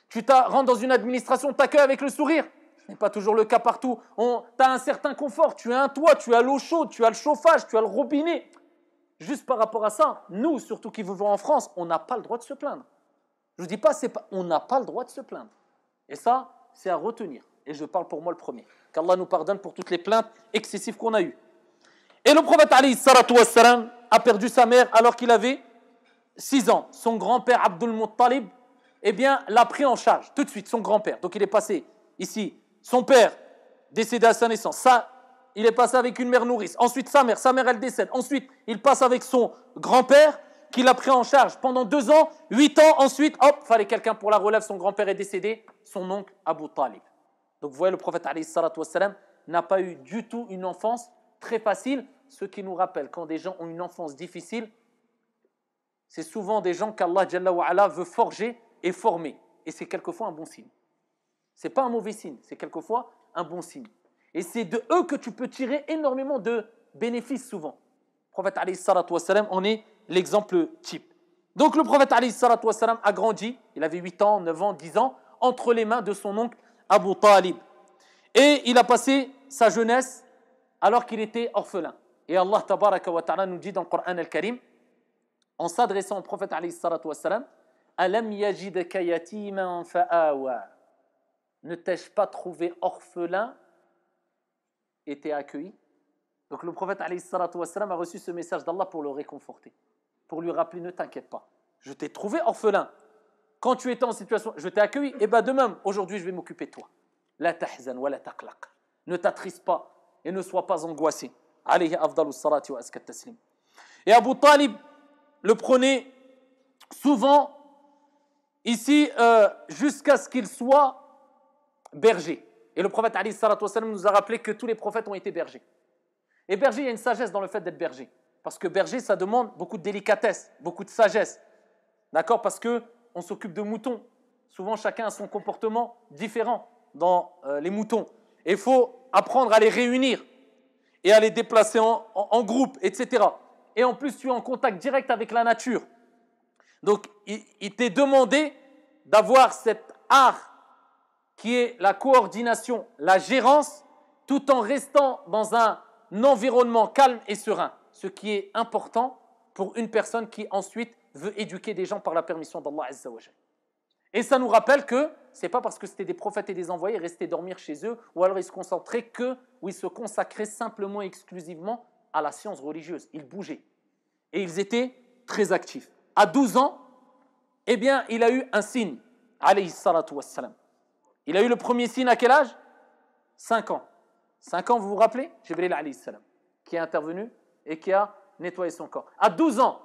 Tu rentres dans une administration, on t'accueille avec le sourire. Ce n'est pas toujours le cas partout. Tu as un certain confort, tu as un toit, tu as l'eau chaude, tu as le chauffage, tu as le robinet. Juste par rapport à ça, nous, surtout qui vivons en France, on n'a pas le droit de se plaindre. Je ne dis pas, on n'a pas le droit de se plaindre. Et ça, c'est à retenir. Et je parle pour moi le premier. Qu'Allah nous pardonne pour toutes les plaintes excessives qu'on a eues. Et le prophète alayhi salatu wassalam a perdu sa mère alors qu'il avait 6 ans. Son grand-père Abdul Muttalib, l'a pris en charge tout de suite, son grand-père. Donc il est passé ici, son père décédé à sa naissance. Ça, il est passé avec une mère nourrice. Ensuite sa mère elle décède. Ensuite, il passe avec son grand-père qui l'a pris en charge pendant 2 ans, 8 ans. Ensuite, fallait quelqu'un pour la relève. Son grand-père est décédé, son oncle Abu Talib. Donc vous voyez, le prophète alayhi salatu wassalam n'a pas eu du tout une enfance très facile. Ce qui nous rappelle, quand des gens ont une enfance difficile, c'est souvent des gens qu'Allah Jalla wa Ala veut forger et former. Et c'est quelquefois un bon signe. Ce n'est pas un mauvais signe, c'est quelquefois un bon signe. Et c'est de eux que tu peux tirer énormément de bénéfice souvent. Le prophète alayhi salatu wassalam en est l'exemple type. Donc le prophète alayhi salatu wassalam a grandi, il avait 8 ans, 9 ans, 10 ans, entre les mains de son oncle Abu Talib. Et il a passé sa jeunesse alors qu'il était orphelin. Et Allah tabaraka wa ta'ala nous dit dans le Coran al-Karim, en s'adressant au prophète alayhi salatu wassalam, Alam yajidaka yatiman fa'awa. Ne t'ai-je pas trouvé orphelin et t'ai accueilli? Donc le prophète alayhi salatu wassalam a reçu ce message d'Allah pour le réconforter, pour lui rappeler, ne t'inquiète pas, je t'ai trouvé orphelin. Quand tu étais en situation, je t'ai accueilli, et bien de même, aujourd'hui je vais m'occuper de toi. La tahzan wa la taqlaq. Ne t'attriste pas et ne sois pas angoissé. Alayhi afdalus salati wa askat taslim. Et Abu Talib le prenait souvent ici jusqu'à ce qu'il soit berger. Et le prophète alayhi salatu wassalam nous a rappelé que tous les prophètes ont été bergers. Et berger, il y a une sagesse dans le fait d'être berger. Parce que berger, ça demande beaucoup de délicatesse, beaucoup de sagesse. D'accord? Parce qu'on s'occupe de moutons. Souvent, chacun a son comportement différent dans les moutons. Et il faut apprendre à les réunir et à les déplacer en groupe, etc. Et en plus, tu es en contact direct avec la nature. Donc, il t'est demandé d'avoir cet art qui est la coordination, la gérance, tout en restant dans un environnement calme et serein. Ce qui est important pour une personne qui ensuite veut éduquer des gens par la permission d'Allah Azza wa Jal. Et ça nous rappelle que ce n'est pas parce que c'était des prophètes et des envoyés restaient dormir chez eux ou alors ils se concentraient ou ils se consacraient simplement et exclusivement à la science religieuse. Ils bougeaient et ils étaient très actifs. À 12 ans, eh bien, il a eu un signe, alayhi salatu wassalam. Il a eu le premier signe à quel âge? 5 ans. 5 ans, vous vous rappelez? Jibril alayhi salam, qui est intervenu et qui a nettoyé son corps. À 12 ans,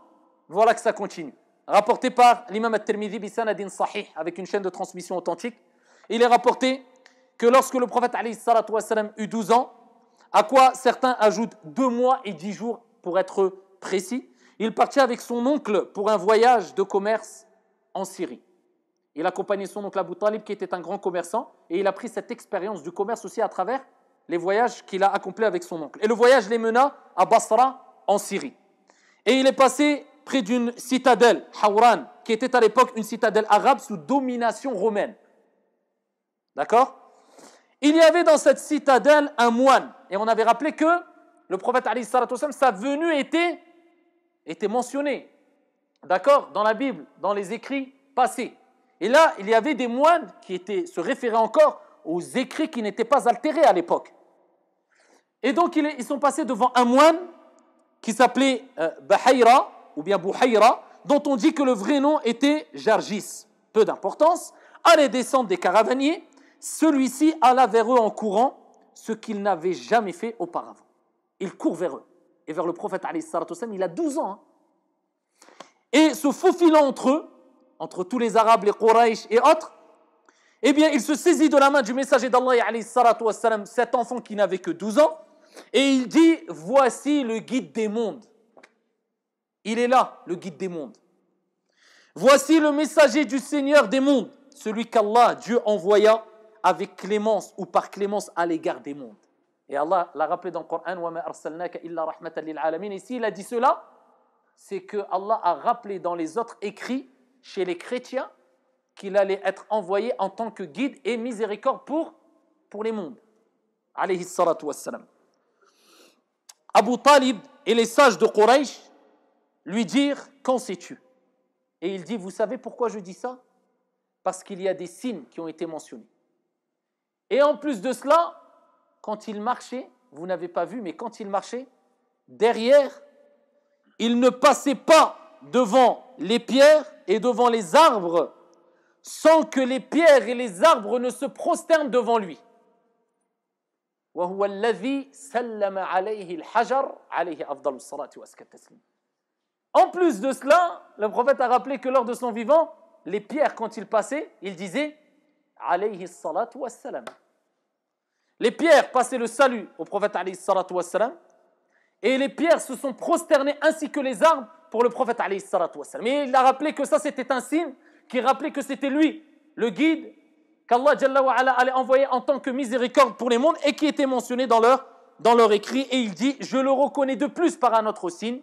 voilà que ça continue. Rapporté par l'imam al-Tirmidhi bi sanadin sahih, avec une chaîne de transmission authentique. Il est rapporté que lorsque le prophète alayhi salatu wassalam eut 12 ans, à quoi certains ajoutent 2 mois et 10 jours pour être précis, il partit avec son oncle pour un voyage de commerce en Syrie. Il accompagnait son oncle Abu Talib qui était un grand commerçant et il a pris cette expérience du commerce aussi à travers les voyages qu'il a accomplis avec son oncle. Et le voyage les mena à Basra en Syrie. Et il est passé près d'une citadelle, Hawran, qui était à l'époque une citadelle arabe sous domination romaine. D'accord? Il y avait dans cette citadelle un moine. Et on avait rappelé que le prophète alayhi salatu wassalam, sa venue était mentionnée. D'accord? Dans la Bible, dans les écrits passés. Et là, il y avait des moines qui se référaient encore aux écrits qui n'étaient pas altérés à l'époque. Et donc, ils sont passés devant un moine qui s'appelait Bahayra, ou bien Bouhayra, dont on dit que le vrai nom était Jargis. Peu d'importance. À les descentes des caravaniers, celui-ci alla vers eux en courant, ce qu'il n'avait jamais fait auparavant. Il court vers eux. Et vers le prophète, alayhi salatu wassalam, il a 12 ans. Et se faufilant entre eux, entre tous les Arabes, les Quraysh et autres, eh bien, il se saisit de la main du messager d'Allah, alayhi salatu wassalam, cet enfant qui n'avait que 12 ans, et il dit, voici le guide des mondes. Il est là, le guide des mondes. Voici le messager du Seigneur des mondes, celui qu'Allah, Dieu, envoya avec clémence ou par clémence à l'égard des mondes. Et Allah l'a rappelé dans le Coran, وَمَا أَرْسَلْنَاكَ إِلَّا رَحْمَةً لِلْعَالَمِينَ. Et s'il a dit cela, c'est que Allah a rappelé dans les autres écrits chez les chrétiens qu'il allait être envoyé en tant que guide et miséricorde pour les mondes. Alayhi salatu wassalam. Abu Talib et les sages de Quraysh lui dirent, qu'en sais-tu? Et il dit, vous savez pourquoi je dis ça? Parce qu'il y a des signes qui ont été mentionnés. Et en plus de cela, quand il marchait, vous n'avez pas vu, mais quand il marchait, derrière, il ne passait pas devant les pierres et devant les arbres sans que les pierres et les arbres ne se prosternent devant lui. وهو الذي سلم عليه الحجر عليه أفضل الصلاة وأزكى التسليم. En plus de cela, le prophète a rappelé que lors de son vivant, les pierres, quand il passait, il disait alayhi salatu wassalam. Les pierres passaient le salut au prophète alayhi salatu wassalam, et les pierres se sont prosternées ainsi que les arbres pour le prophète alayhi salatu wassalam. Mais il a rappelé que ça c'était un signe qui rappelait que c'était lui, le guide qu'Allah Jalla wa Ala allait envoyer en tant que miséricorde pour les mondes et qui était mentionné dans leur dans leur écrit et il dit « Je le reconnais de plus par un autre signe,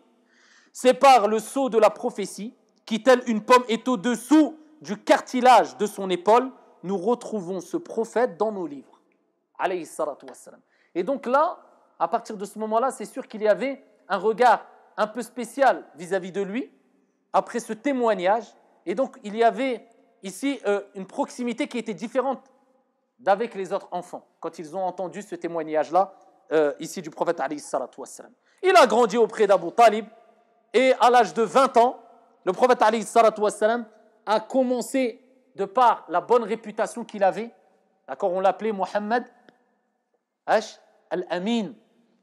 c'est par le sceau de la prophétie qui, telle une pomme, est au-dessous du cartilage de son épaule. Nous retrouvons ce prophète dans nos livres. » Alayhi salatu wassalam. Et donc là, à partir de ce moment-là, c'est sûr qu'il y avait un regard un peu spécial vis-à-vis de lui, après ce témoignage. Et donc, il y avait ici une proximité qui était différente d'avec les autres enfants, quand ils ont entendu ce témoignage-là, ici du prophète alayhi salatu wassalam. Il a grandi auprès d'Abu Talib, et à l'âge de 20 ans, le prophète alayhi salatu wassalam a commencé, de par la bonne réputation qu'il avait, d'accord, on l'appelait Mohammed Al-Amin,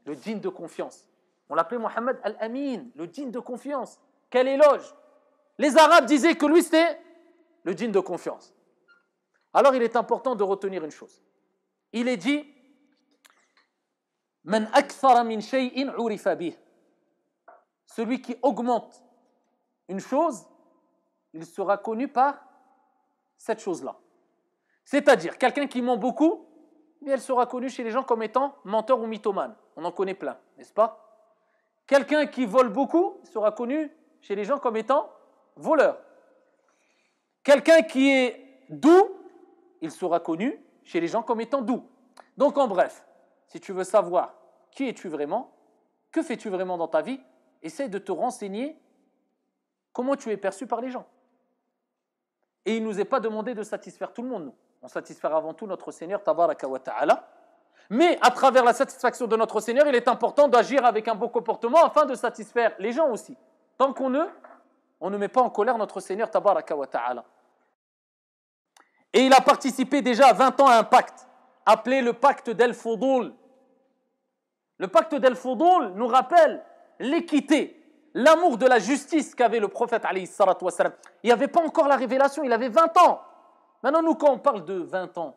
le digne de confiance. On l'appelait Mohammed Al-Amin, le digne de confiance. Quel éloge! Les Arabes disaient que lui, c'était le digne de confiance. Alors, il est important de retenir une chose. Il est dit « Man akthara min shay'in urifa bih » Celui qui augmente une chose, il sera connu par cette chose-là. C'est-à-dire, quelqu'un qui ment beaucoup, elle sera connue chez les gens comme étant menteur ou mythomane. On en connaît plein, n'est-ce pas? Quelqu'un qui vole beaucoup sera connu chez les gens comme étant voleur. Quelqu'un qui est doux, il sera connu chez les gens comme étant doux. Donc en bref, si tu veux savoir qui es-tu vraiment, que fais-tu vraiment dans ta vie, essaye de te renseigner comment tu es perçu par les gens. Et il ne nous est pas demandé de satisfaire tout le monde, nous. On satisfère avant tout notre Seigneur, tabaraka wa ta'ala. Mais à travers la satisfaction de notre Seigneur, il est important d'agir avec un beau comportement afin de satisfaire les gens aussi. Tant qu'on ne met pas en colère notre Seigneur, tabaraka wa ta'ala. Et il a participé déjà à 20 ans à un pacte, appelé le pacte d'El-Foudoul. Le pacte d'El-Foudoul nous rappelle l'équité, l'amour de la justice qu'avait le prophète alayhi salatu wassalam. Il n'y avait pas encore la révélation, il avait 20 ans. Maintenant, nous, quand on parle de 20 ans,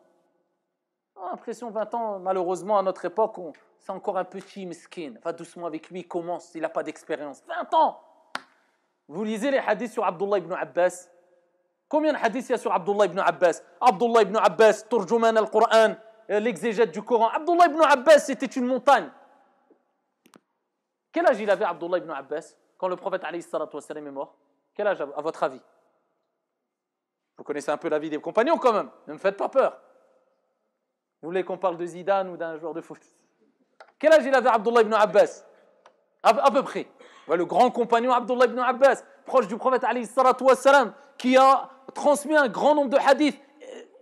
on a l'impression 20 ans, malheureusement, à notre époque, c'est encore un petit miskin. Va doucement avec lui, il commence, il n'a pas d'expérience. 20 ans! Vous lisez les hadiths sur Abdullah ibn Abbas. Combien de hadiths il y a sur Abdullah ibn Abbas? Abdullah ibn Abbas, Turjuman al-Qur'an, l'exégète du Coran. Abdullah ibn Abbas, c'était une montagne. Quel âge il avait Abdullah ibn Abbas quand le prophète alayhi salatu wassalam est mort? Quel âge à votre avis? Vous connaissez un peu la vie des compagnons quand même, ne me faites pas peur. Vous voulez qu'on parle de Zidane ou d'un joueur de foot? Quel âge il avait Abdullah ibn Abbas? À peu près. Ouais, le grand compagnon Abdullah ibn Abbas, proche du prophète alayhi salatu wassalam, qui a transmis un grand nombre de hadiths,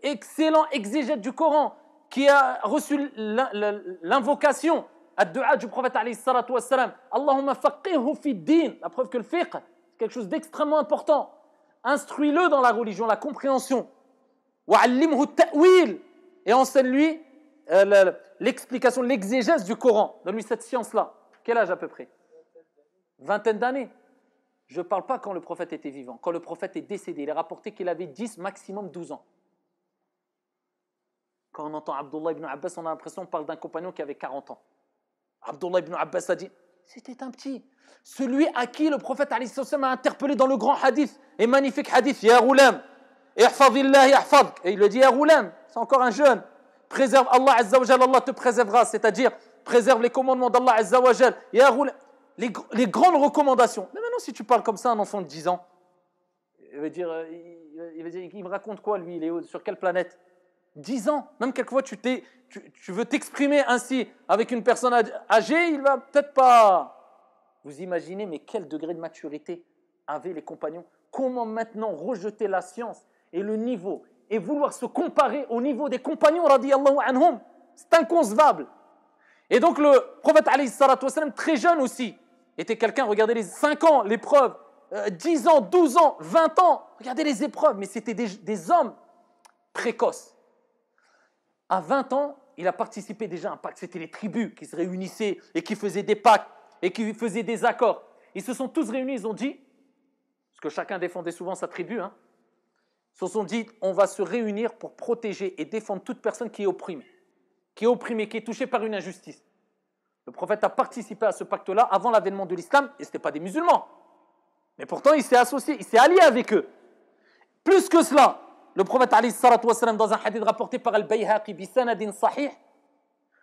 excellent exégète du Coran, qui a reçu l'invocation, ad-du'a du prophète alayhi salatu wassalam. Allahumma faqihhu fi din. La preuve que le fiqh, c'est quelque chose d'extrêmement important. Instruis-le dans la religion, la compréhension. Wa'allimhu ta'wil. Et enseigne-lui l'explication, l'exégèse du Coran. Donne-lui cette science-là. Quel âge à peu près? Vingtaine d'années. Je ne parle pas quand le prophète était vivant. Quand le prophète est décédé, il est rapporté qu'il avait 10, maximum 12 ans. Quand on entend Abdullah ibn Abbas, on a l'impression qu'on parle d'un compagnon qui avait 40 ans. Abdullah ibn Abbas a dit, c'était un petit. Celui à qui le prophète a interpellé dans le grand hadith, et magnifique hadith, Ya Ghulam, ihfadillah yahfadk. Et il le dit, Ya Ghulam, c'est encore un jeune. Préserve Allah Azza wa Jal, Allah te préservera. C'est-à-dire, préserve les commandements d'Allah Azza wa Jal. Ya Ghulam. Les grandes recommandations. Mais maintenant, si tu parles comme ça à un enfant de 10 ans, il va dire, il me raconte quoi, lui? Il est sur quelle planète? 10 ans. Même quelquefois, tu veux t'exprimer ainsi avec une personne âgée, il va peut-être pas. Vous imaginez, mais quel degré de maturité avaient les compagnons? Comment maintenant rejeter la science et le niveau et vouloir se comparer au niveau des compagnons, radiyallahu anhum? C'est inconcevable. Et donc, le prophète, alayhi salatu wassalam, très jeune aussi, était quelqu'un, regardez les 5 ans, l'épreuve, 10 ans, 12 ans, 20 ans, regardez les épreuves, mais c'était des hommes précoces. À 20 ans, il a participé déjà à un pacte, c'était les tribus qui se réunissaient et qui faisaient des pactes et qui faisaient des accords. Ils se sont tous réunis, ils ont dit, parce que chacun défendait souvent sa tribu, ils se sont dit, on va se réunir pour protéger et défendre toute personne qui est opprimée, qui est touchée par une injustice. Le prophète a participé à ce pacte-là avant l'avènement de l'islam, et ce n'était pas des musulmans. Mais pourtant, il s'est associé, il s'est allié avec eux. Plus que cela, le prophète, alayhi salatu wassalam, dans un hadith rapporté par Al-Bayhaqi, bi sanadin sahih,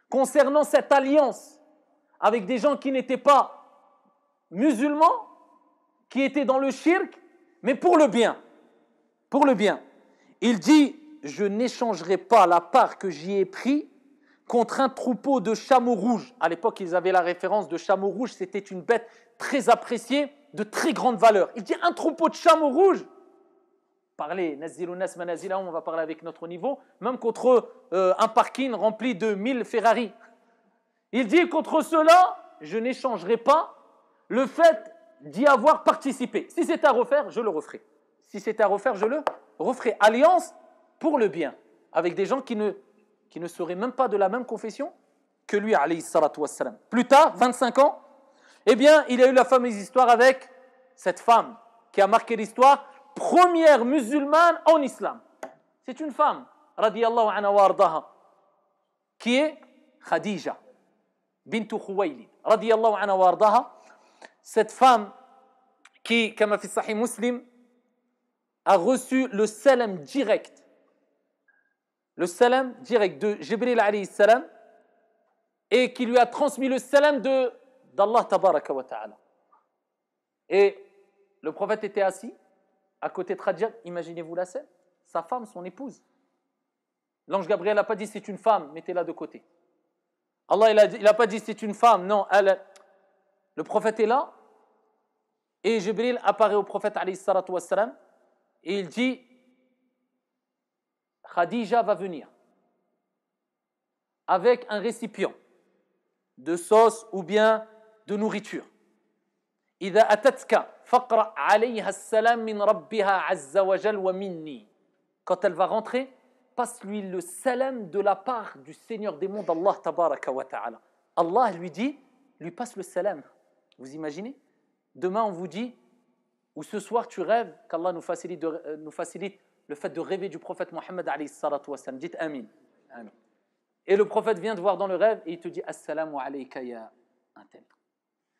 concernant cette alliance avec des gens qui n'étaient pas musulmans, qui étaient dans le shirk, mais pour le bien. Pour le bien. Il dit, je n'échangerai pas la part que j'y ai pris contre un troupeau de chameaux rouges. À l'époque, ils avaient la référence de chameaux rouges, c'était une bête très appréciée, de très grande valeur. Il dit, un troupeau de chameaux rouges. Parler, Nazilunas Manazilahum, on va parler avec notre niveau, même contre un parking rempli de 1000 Ferrari. Il dit, contre cela, je n'échangerai pas le fait d'y avoir participé. Si c'est à refaire, je le referai. Si c'est à refaire, je le referai. Alliance pour le bien, avec des gens qui ne seraient même pas de la même confession que lui, alayhi salatu wassalam. Plus tard, 25 ans, eh bien, il y a eu la fameuse histoire avec cette femme qui a marqué l'histoire, première musulmane en islam. C'est une femme, radiyallahu anha wa ardaha, qui est Khadija, bintu Khuwaylid, radiyallahu anha wa ardaha. Cette femme qui, comme fi Sahih Muslim, a reçu le salam direct. Le salam direct de Jibril alayhi salam et qui lui a transmis le salam d'Allah tabaraka wa ta'ala. Et le prophète était assis à côté de Khadija, imaginez-vous la scène, sa femme, son épouse. L'ange Gabriel n'a pas dit c'est une femme, mettez-la de côté. Allah il n'a pas dit c'est une femme, non, le prophète est là et Jibril apparaît au prophète alayhi salatu wassalam et il dit Khadija va venir avec un récipient de sauce ou bien de nourriture. إذا أتتك فقرأ عليها السلام من ربها عز وجل ومني. Quand elle va rentrer, passe-lui le salam de la part du Seigneur des mondes, Allah tabaraka wa ta'ala. Allah lui passe le salam. Vous imaginez? Demain on vous dit, ou ce soir tu rêves, qu'Allah nous facilite le fait de rêver du prophète Mohammed alayhi salatu wassalam. Dites Amin. Amin. Et le prophète vient te voir dans le rêve et il te dit Assalamu alayka ya un tel.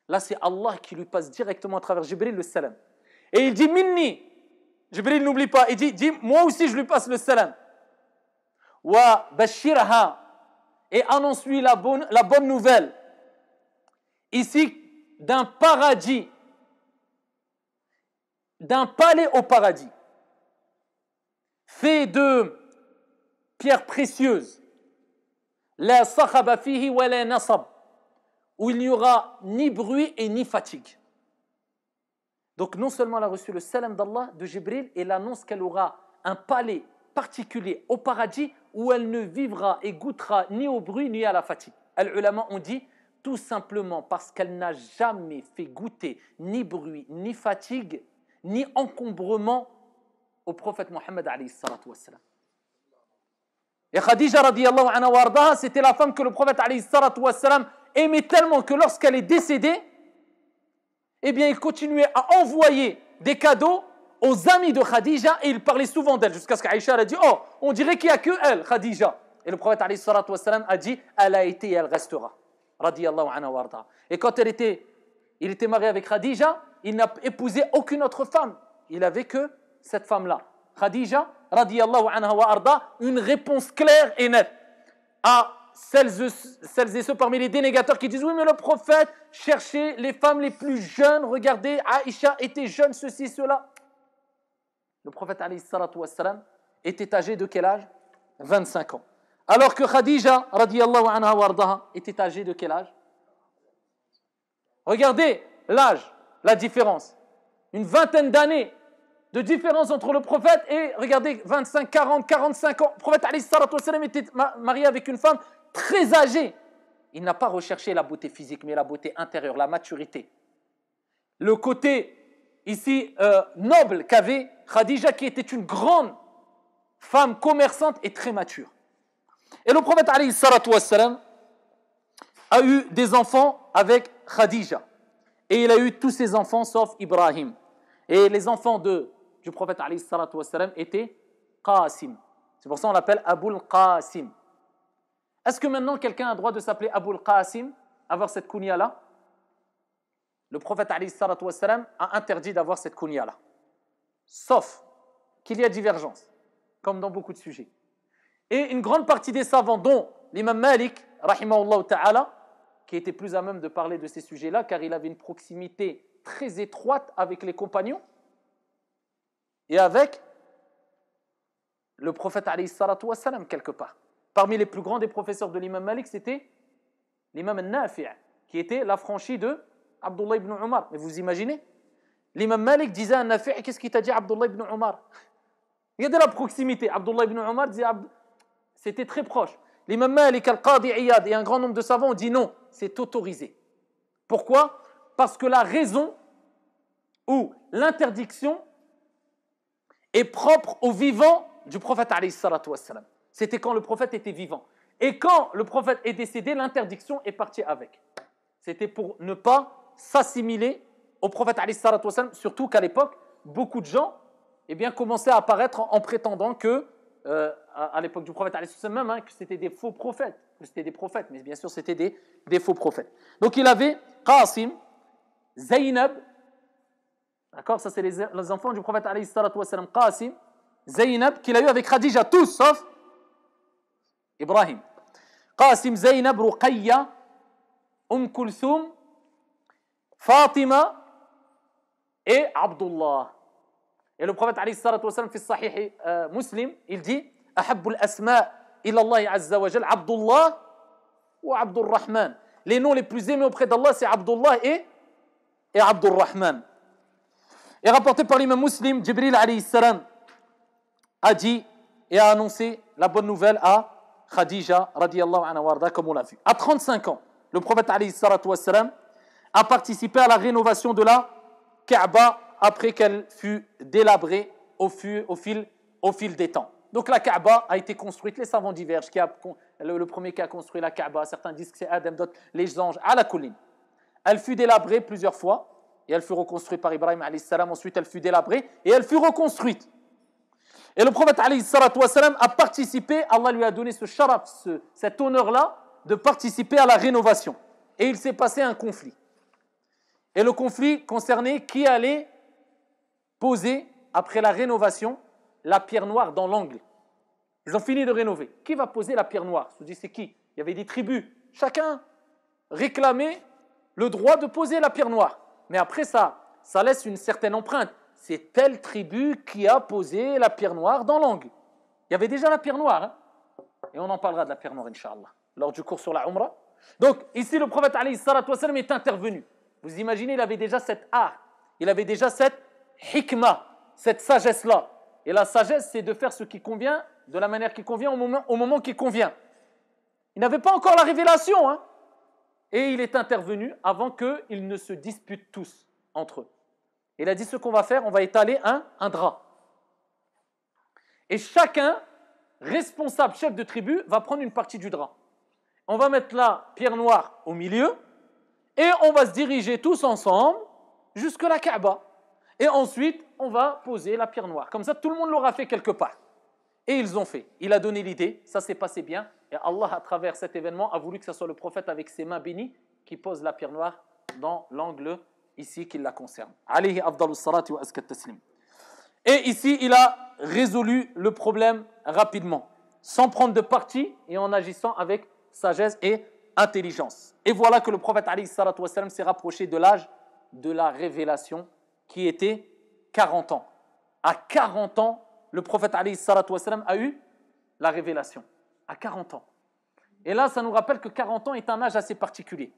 Là c'est Allah qui lui passe directement à travers Jibril le salam. Et il dit Minni. Jibril n'oublie pas, il dit moi aussi je lui passe le salam. Wa bashirha. Et annonce-lui la bonne nouvelle. Ici, d'un paradis, d'un palais au paradis, fait de pierres précieuses, la sakhaba fihi wa la nasab, où il n'y aura ni bruit et ni fatigue. Donc non seulement elle a reçu le salam d'Allah, de Jibril, et l'annonce qu'elle aura un palais particulier au paradis où elle ne vivra et goûtera ni au bruit ni à la fatigue. Al-ulama ont dit tout simplement parce qu'elle n'a jamais fait goûter ni bruit, ni fatigue, ni encombrement au prophète Mohammed alayhi salatu wassalam. Et Khadija radiyallahu anha wa ardaha, c'était la femme que le prophète alayhi salatu wassalam aimait tellement que lorsqu'elle est décédée, eh bien il continuait à envoyer des cadeaux aux amis de Khadija et il parlait souvent d'elle jusqu'à ce qu'Aïcha a dit « Oh, on dirait qu'il n'y a que elle, Khadija ». Et le prophète alayhi salatu wassalam a dit « Elle a été et elle restera ». Radiyallahu anha wa ardaha. Et quand il était marié avec Khadija, il n'a épousé aucune autre femme. Il n'avait que cette femme-là. Khadija, radiyallahu anha wa ardaha, une réponse claire et nette à celles et ceux parmi les dénégateurs qui disent « Oui, mais le prophète cherchait les femmes les plus jeunes. Regardez, Aïcha était jeune, ceci, cela. » Le prophète alayhi salatu wassalam était âgé de quel âge? 25 ans. Alors que Khadija, radiyallahu anha wa ardaha, était âgée de quel âge? Regardez l'âge, la différence. Une vingtaine d'années de différence entre le prophète et, regardez, 25, 40, 45 ans. Le prophète alayhi salatu wassalam était marié avec une femme très âgée. Il n'a pas recherché la beauté physique, mais la beauté intérieure, la maturité. Le côté ici noble qu'avait Khadija, qui était une grande femme commerçante et très mature. Et le prophète alayhi salatu wassalam a eu des enfants avec Khadija. Et il a eu tous ses enfants sauf Ibrahim. Et les enfants du prophète alayhi salatu wassalam étaient Qasim. C'est pour ça qu'on l'appelle Aboul Qasim. Est-ce que maintenant quelqu'un a le droit de s'appeler Aboul Qasim, avoir cette kunya-là? Le prophète alayhi salatu wassalam a interdit d'avoir cette kunya-là. Sauf qu'il y a divergence, comme dans beaucoup de sujets. Et une grande partie des savants, dont l'imam Malik, rahimahullah ta'ala, qui était plus à même de parler de ces sujets-là, car il avait une proximité très étroite avec les compagnons et avec le prophète alayhi salatu wassalam, quelque part. Parmi les plus grands des professeurs de l'imam Malik, c'était l'imam al-Nafi', qui était l'affranchi de Abdullah ibn Umar. Mais vous imaginez, l'imam Malik disait à Nafi', qu'est-ce qu'il t'a dit Abdullah ibn Umar? Il y a de la proximité. Abdullah ibn Umar disait, c'était très proche. L'imam Malik, al-Qadi Iyad et un grand nombre de savants ont dit non, c'est autorisé. Pourquoi? Parce que la raison ou l'interdiction est propre au vivant du prophète alayhi salatu wassalam. C'était quand le prophète était vivant. Et quand le prophète est décédé, l'interdiction est partie avec. C'était pour ne pas s'assimiler au prophète alayhi salatu wassalam, surtout qu'à l'époque, beaucoup de gens commençaient à apparaître en prétendant que, à l'époque du prophète alayhi salatu wassalam même, que c'était des faux prophètes, que c'était des prophètes, mais bien sûr c'était des faux prophètes. Donc il avait Qasim, Zaynab, d'accord, ça c'est les enfants du prophète alayhi salatu wassalam, Qasim, Zaynab, qu'il a eu avec Khadija, tous sauf Ibrahim. Qasim, Zaynab, Ruqayya, Kulthum, Fatima et Abdullah. Et le prophète alayhi salatu wassalam, fi sahih Muslim, il dit Ahabbul asma' ila Allah azza wa jal, Abdullah ou Abdurrahman. Les noms les plus aimés auprès d'Allah, c'est Abdullah et Abdurrahman. Et rapporté par l'imam Muslim, Jibril alayhi salam a dit et a annoncé la bonne nouvelle à Khadija radiyallahu anha warda, comme on l'a vu. À 35 ans, le prophète alayhi salatu wassalam a participé à la rénovation de la Kaaba après qu'elle fut délabrée au fil des temps. Donc la Kaaba a été construite, les savants divergent. Le premier qui a construit la Kaaba, certains disent que c'est Adam, d'autres les anges, à la colline. Elle fut délabrée plusieurs fois et elle fut reconstruite par Ibrahim alayhi salam. Ensuite, elle fut délabrée et elle fut reconstruite. Et le prophète alayhi salatu wassalam a participé, Allah lui a donné ce sharaf, cet honneur-là, de participer à la rénovation. Et il s'est passé un conflit. Et le conflit concernait qui allait poser, après la rénovation, la pierre noire dans l'angle. Ils ont fini de rénover. Qui va poser la pierre noire? Je dis, c'est qui? Il y avait des tribus. Chacun réclamait le droit de poser la pierre noire. Mais après ça laisse une certaine empreinte. C'est telle tribu qui a posé la pierre noire dans l'angle. Il y avait déjà la pierre noire. Hein? Et on en parlera de la pierre noire, Inch'Allah, lors du cours sur la Umrah. Donc, ici, le prophète alayhi salatu wassalam est intervenu. Vous imaginez, il avait déjà cet art. Il avait déjà cette hikmah, cette sagesse-là. Et la sagesse, c'est de faire ce qui convient, de la manière qui convient, au moment qui convient. Il n'avait pas encore la révélation. Hein? Et il est intervenu avant qu'ils ne se disputent tous entre eux. Il a dit, ce qu'on va faire, on va étaler un drap. Et chacun, responsable, chef de tribu, va prendre une partie du drap. On va mettre la pierre noire au milieu et on va se diriger tous ensemble jusqu'à la Kaaba. Et ensuite, on va poser la pierre noire. Comme ça, tout le monde l'aura fait quelque part. Et ils ont fait. Il a donné l'idée, ça s'est passé bien. Et Allah, à travers cet événement, a voulu que ce soit le prophète avec ses mains bénies qui pose la pierre noire dans l'angle ici qui la concerne. Alayhi afdalus salati wa azka taslim. Et ici, il a résolu le problème rapidement, sans prendre de parti et en agissant avec sagesse et intelligence. Et voilà que le prophète alayhi salatu wassalam s'est rapproché de l'âge de la révélation qui était 40 ans. À 40 ans, le prophète alayhi salatu wassalam a eu la révélation. À 40 ans. Et là, ça nous rappelle que 40 ans est un âge assez particulier.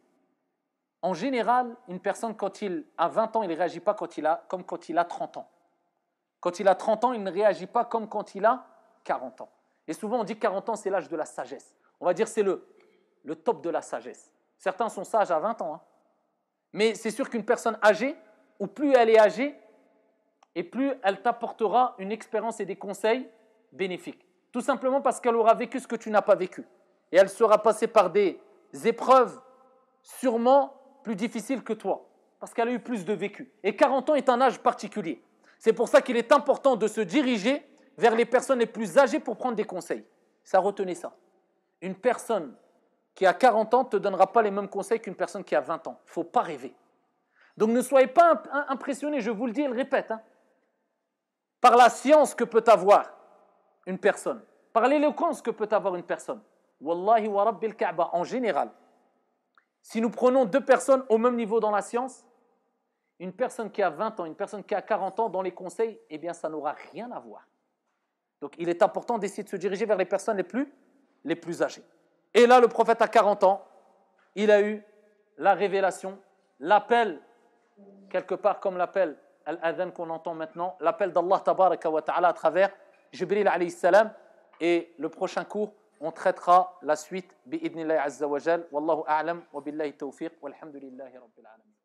En général, une personne, quand il a 20 ans, il ne réagit pas comme quand il a 30 ans. Quand il a 30 ans, il ne réagit pas comme quand il a 40 ans. Et souvent, on dit que 40 ans, c'est l'âge de la sagesse. On va dire que c'est le top de la sagesse. Certains sont sages à 20 ans. Hein. Mais c'est sûr qu'une personne âgée, ou plus elle est âgée, et plus elle t'apportera une expérience et des conseils bénéfiques. Tout simplement parce qu'elle aura vécu ce que tu n'as pas vécu. Et elle sera passée par des épreuves sûrement plus difficiles que toi. Parce qu'elle a eu plus de vécu. Et 40 ans est un âge particulier. C'est pour ça qu'il est important de se diriger vers les personnes les plus âgées pour prendre des conseils. Ça, retenez ça. Une personne qui a 40 ans ne te donnera pas les mêmes conseils qu'une personne qui a 20 ans. Il ne faut pas rêver. Donc ne soyez pas impressionnés, je vous le dis et le répète, hein, par la science que peut avoir une personne, par l'éloquence que peut avoir une personne. Wallahi wa rabbil Kaaba, en général, Si nous prenons deux personnes au même niveau dans la science, une personne qui a 20 ans, une personne qui a 40 ans, dans les conseils, eh bien, ça n'aura rien à voir. Donc, il est important d'essayer de se diriger vers les personnes les plus âgées. Et là, le prophète a 40 ans, il a eu la révélation, l'appel, quelque part comme l'appel al-adhan qu'on entend maintenant, l'appel d'Allah tabaraka wa ta'ala à travers Jibril alayhi salam. Et le prochain cours, on traitera la suite bi'idnillahi azza wa jal. Wallahu a'lam wa billahi tawfiq walhamdulillahi rabbil alamin.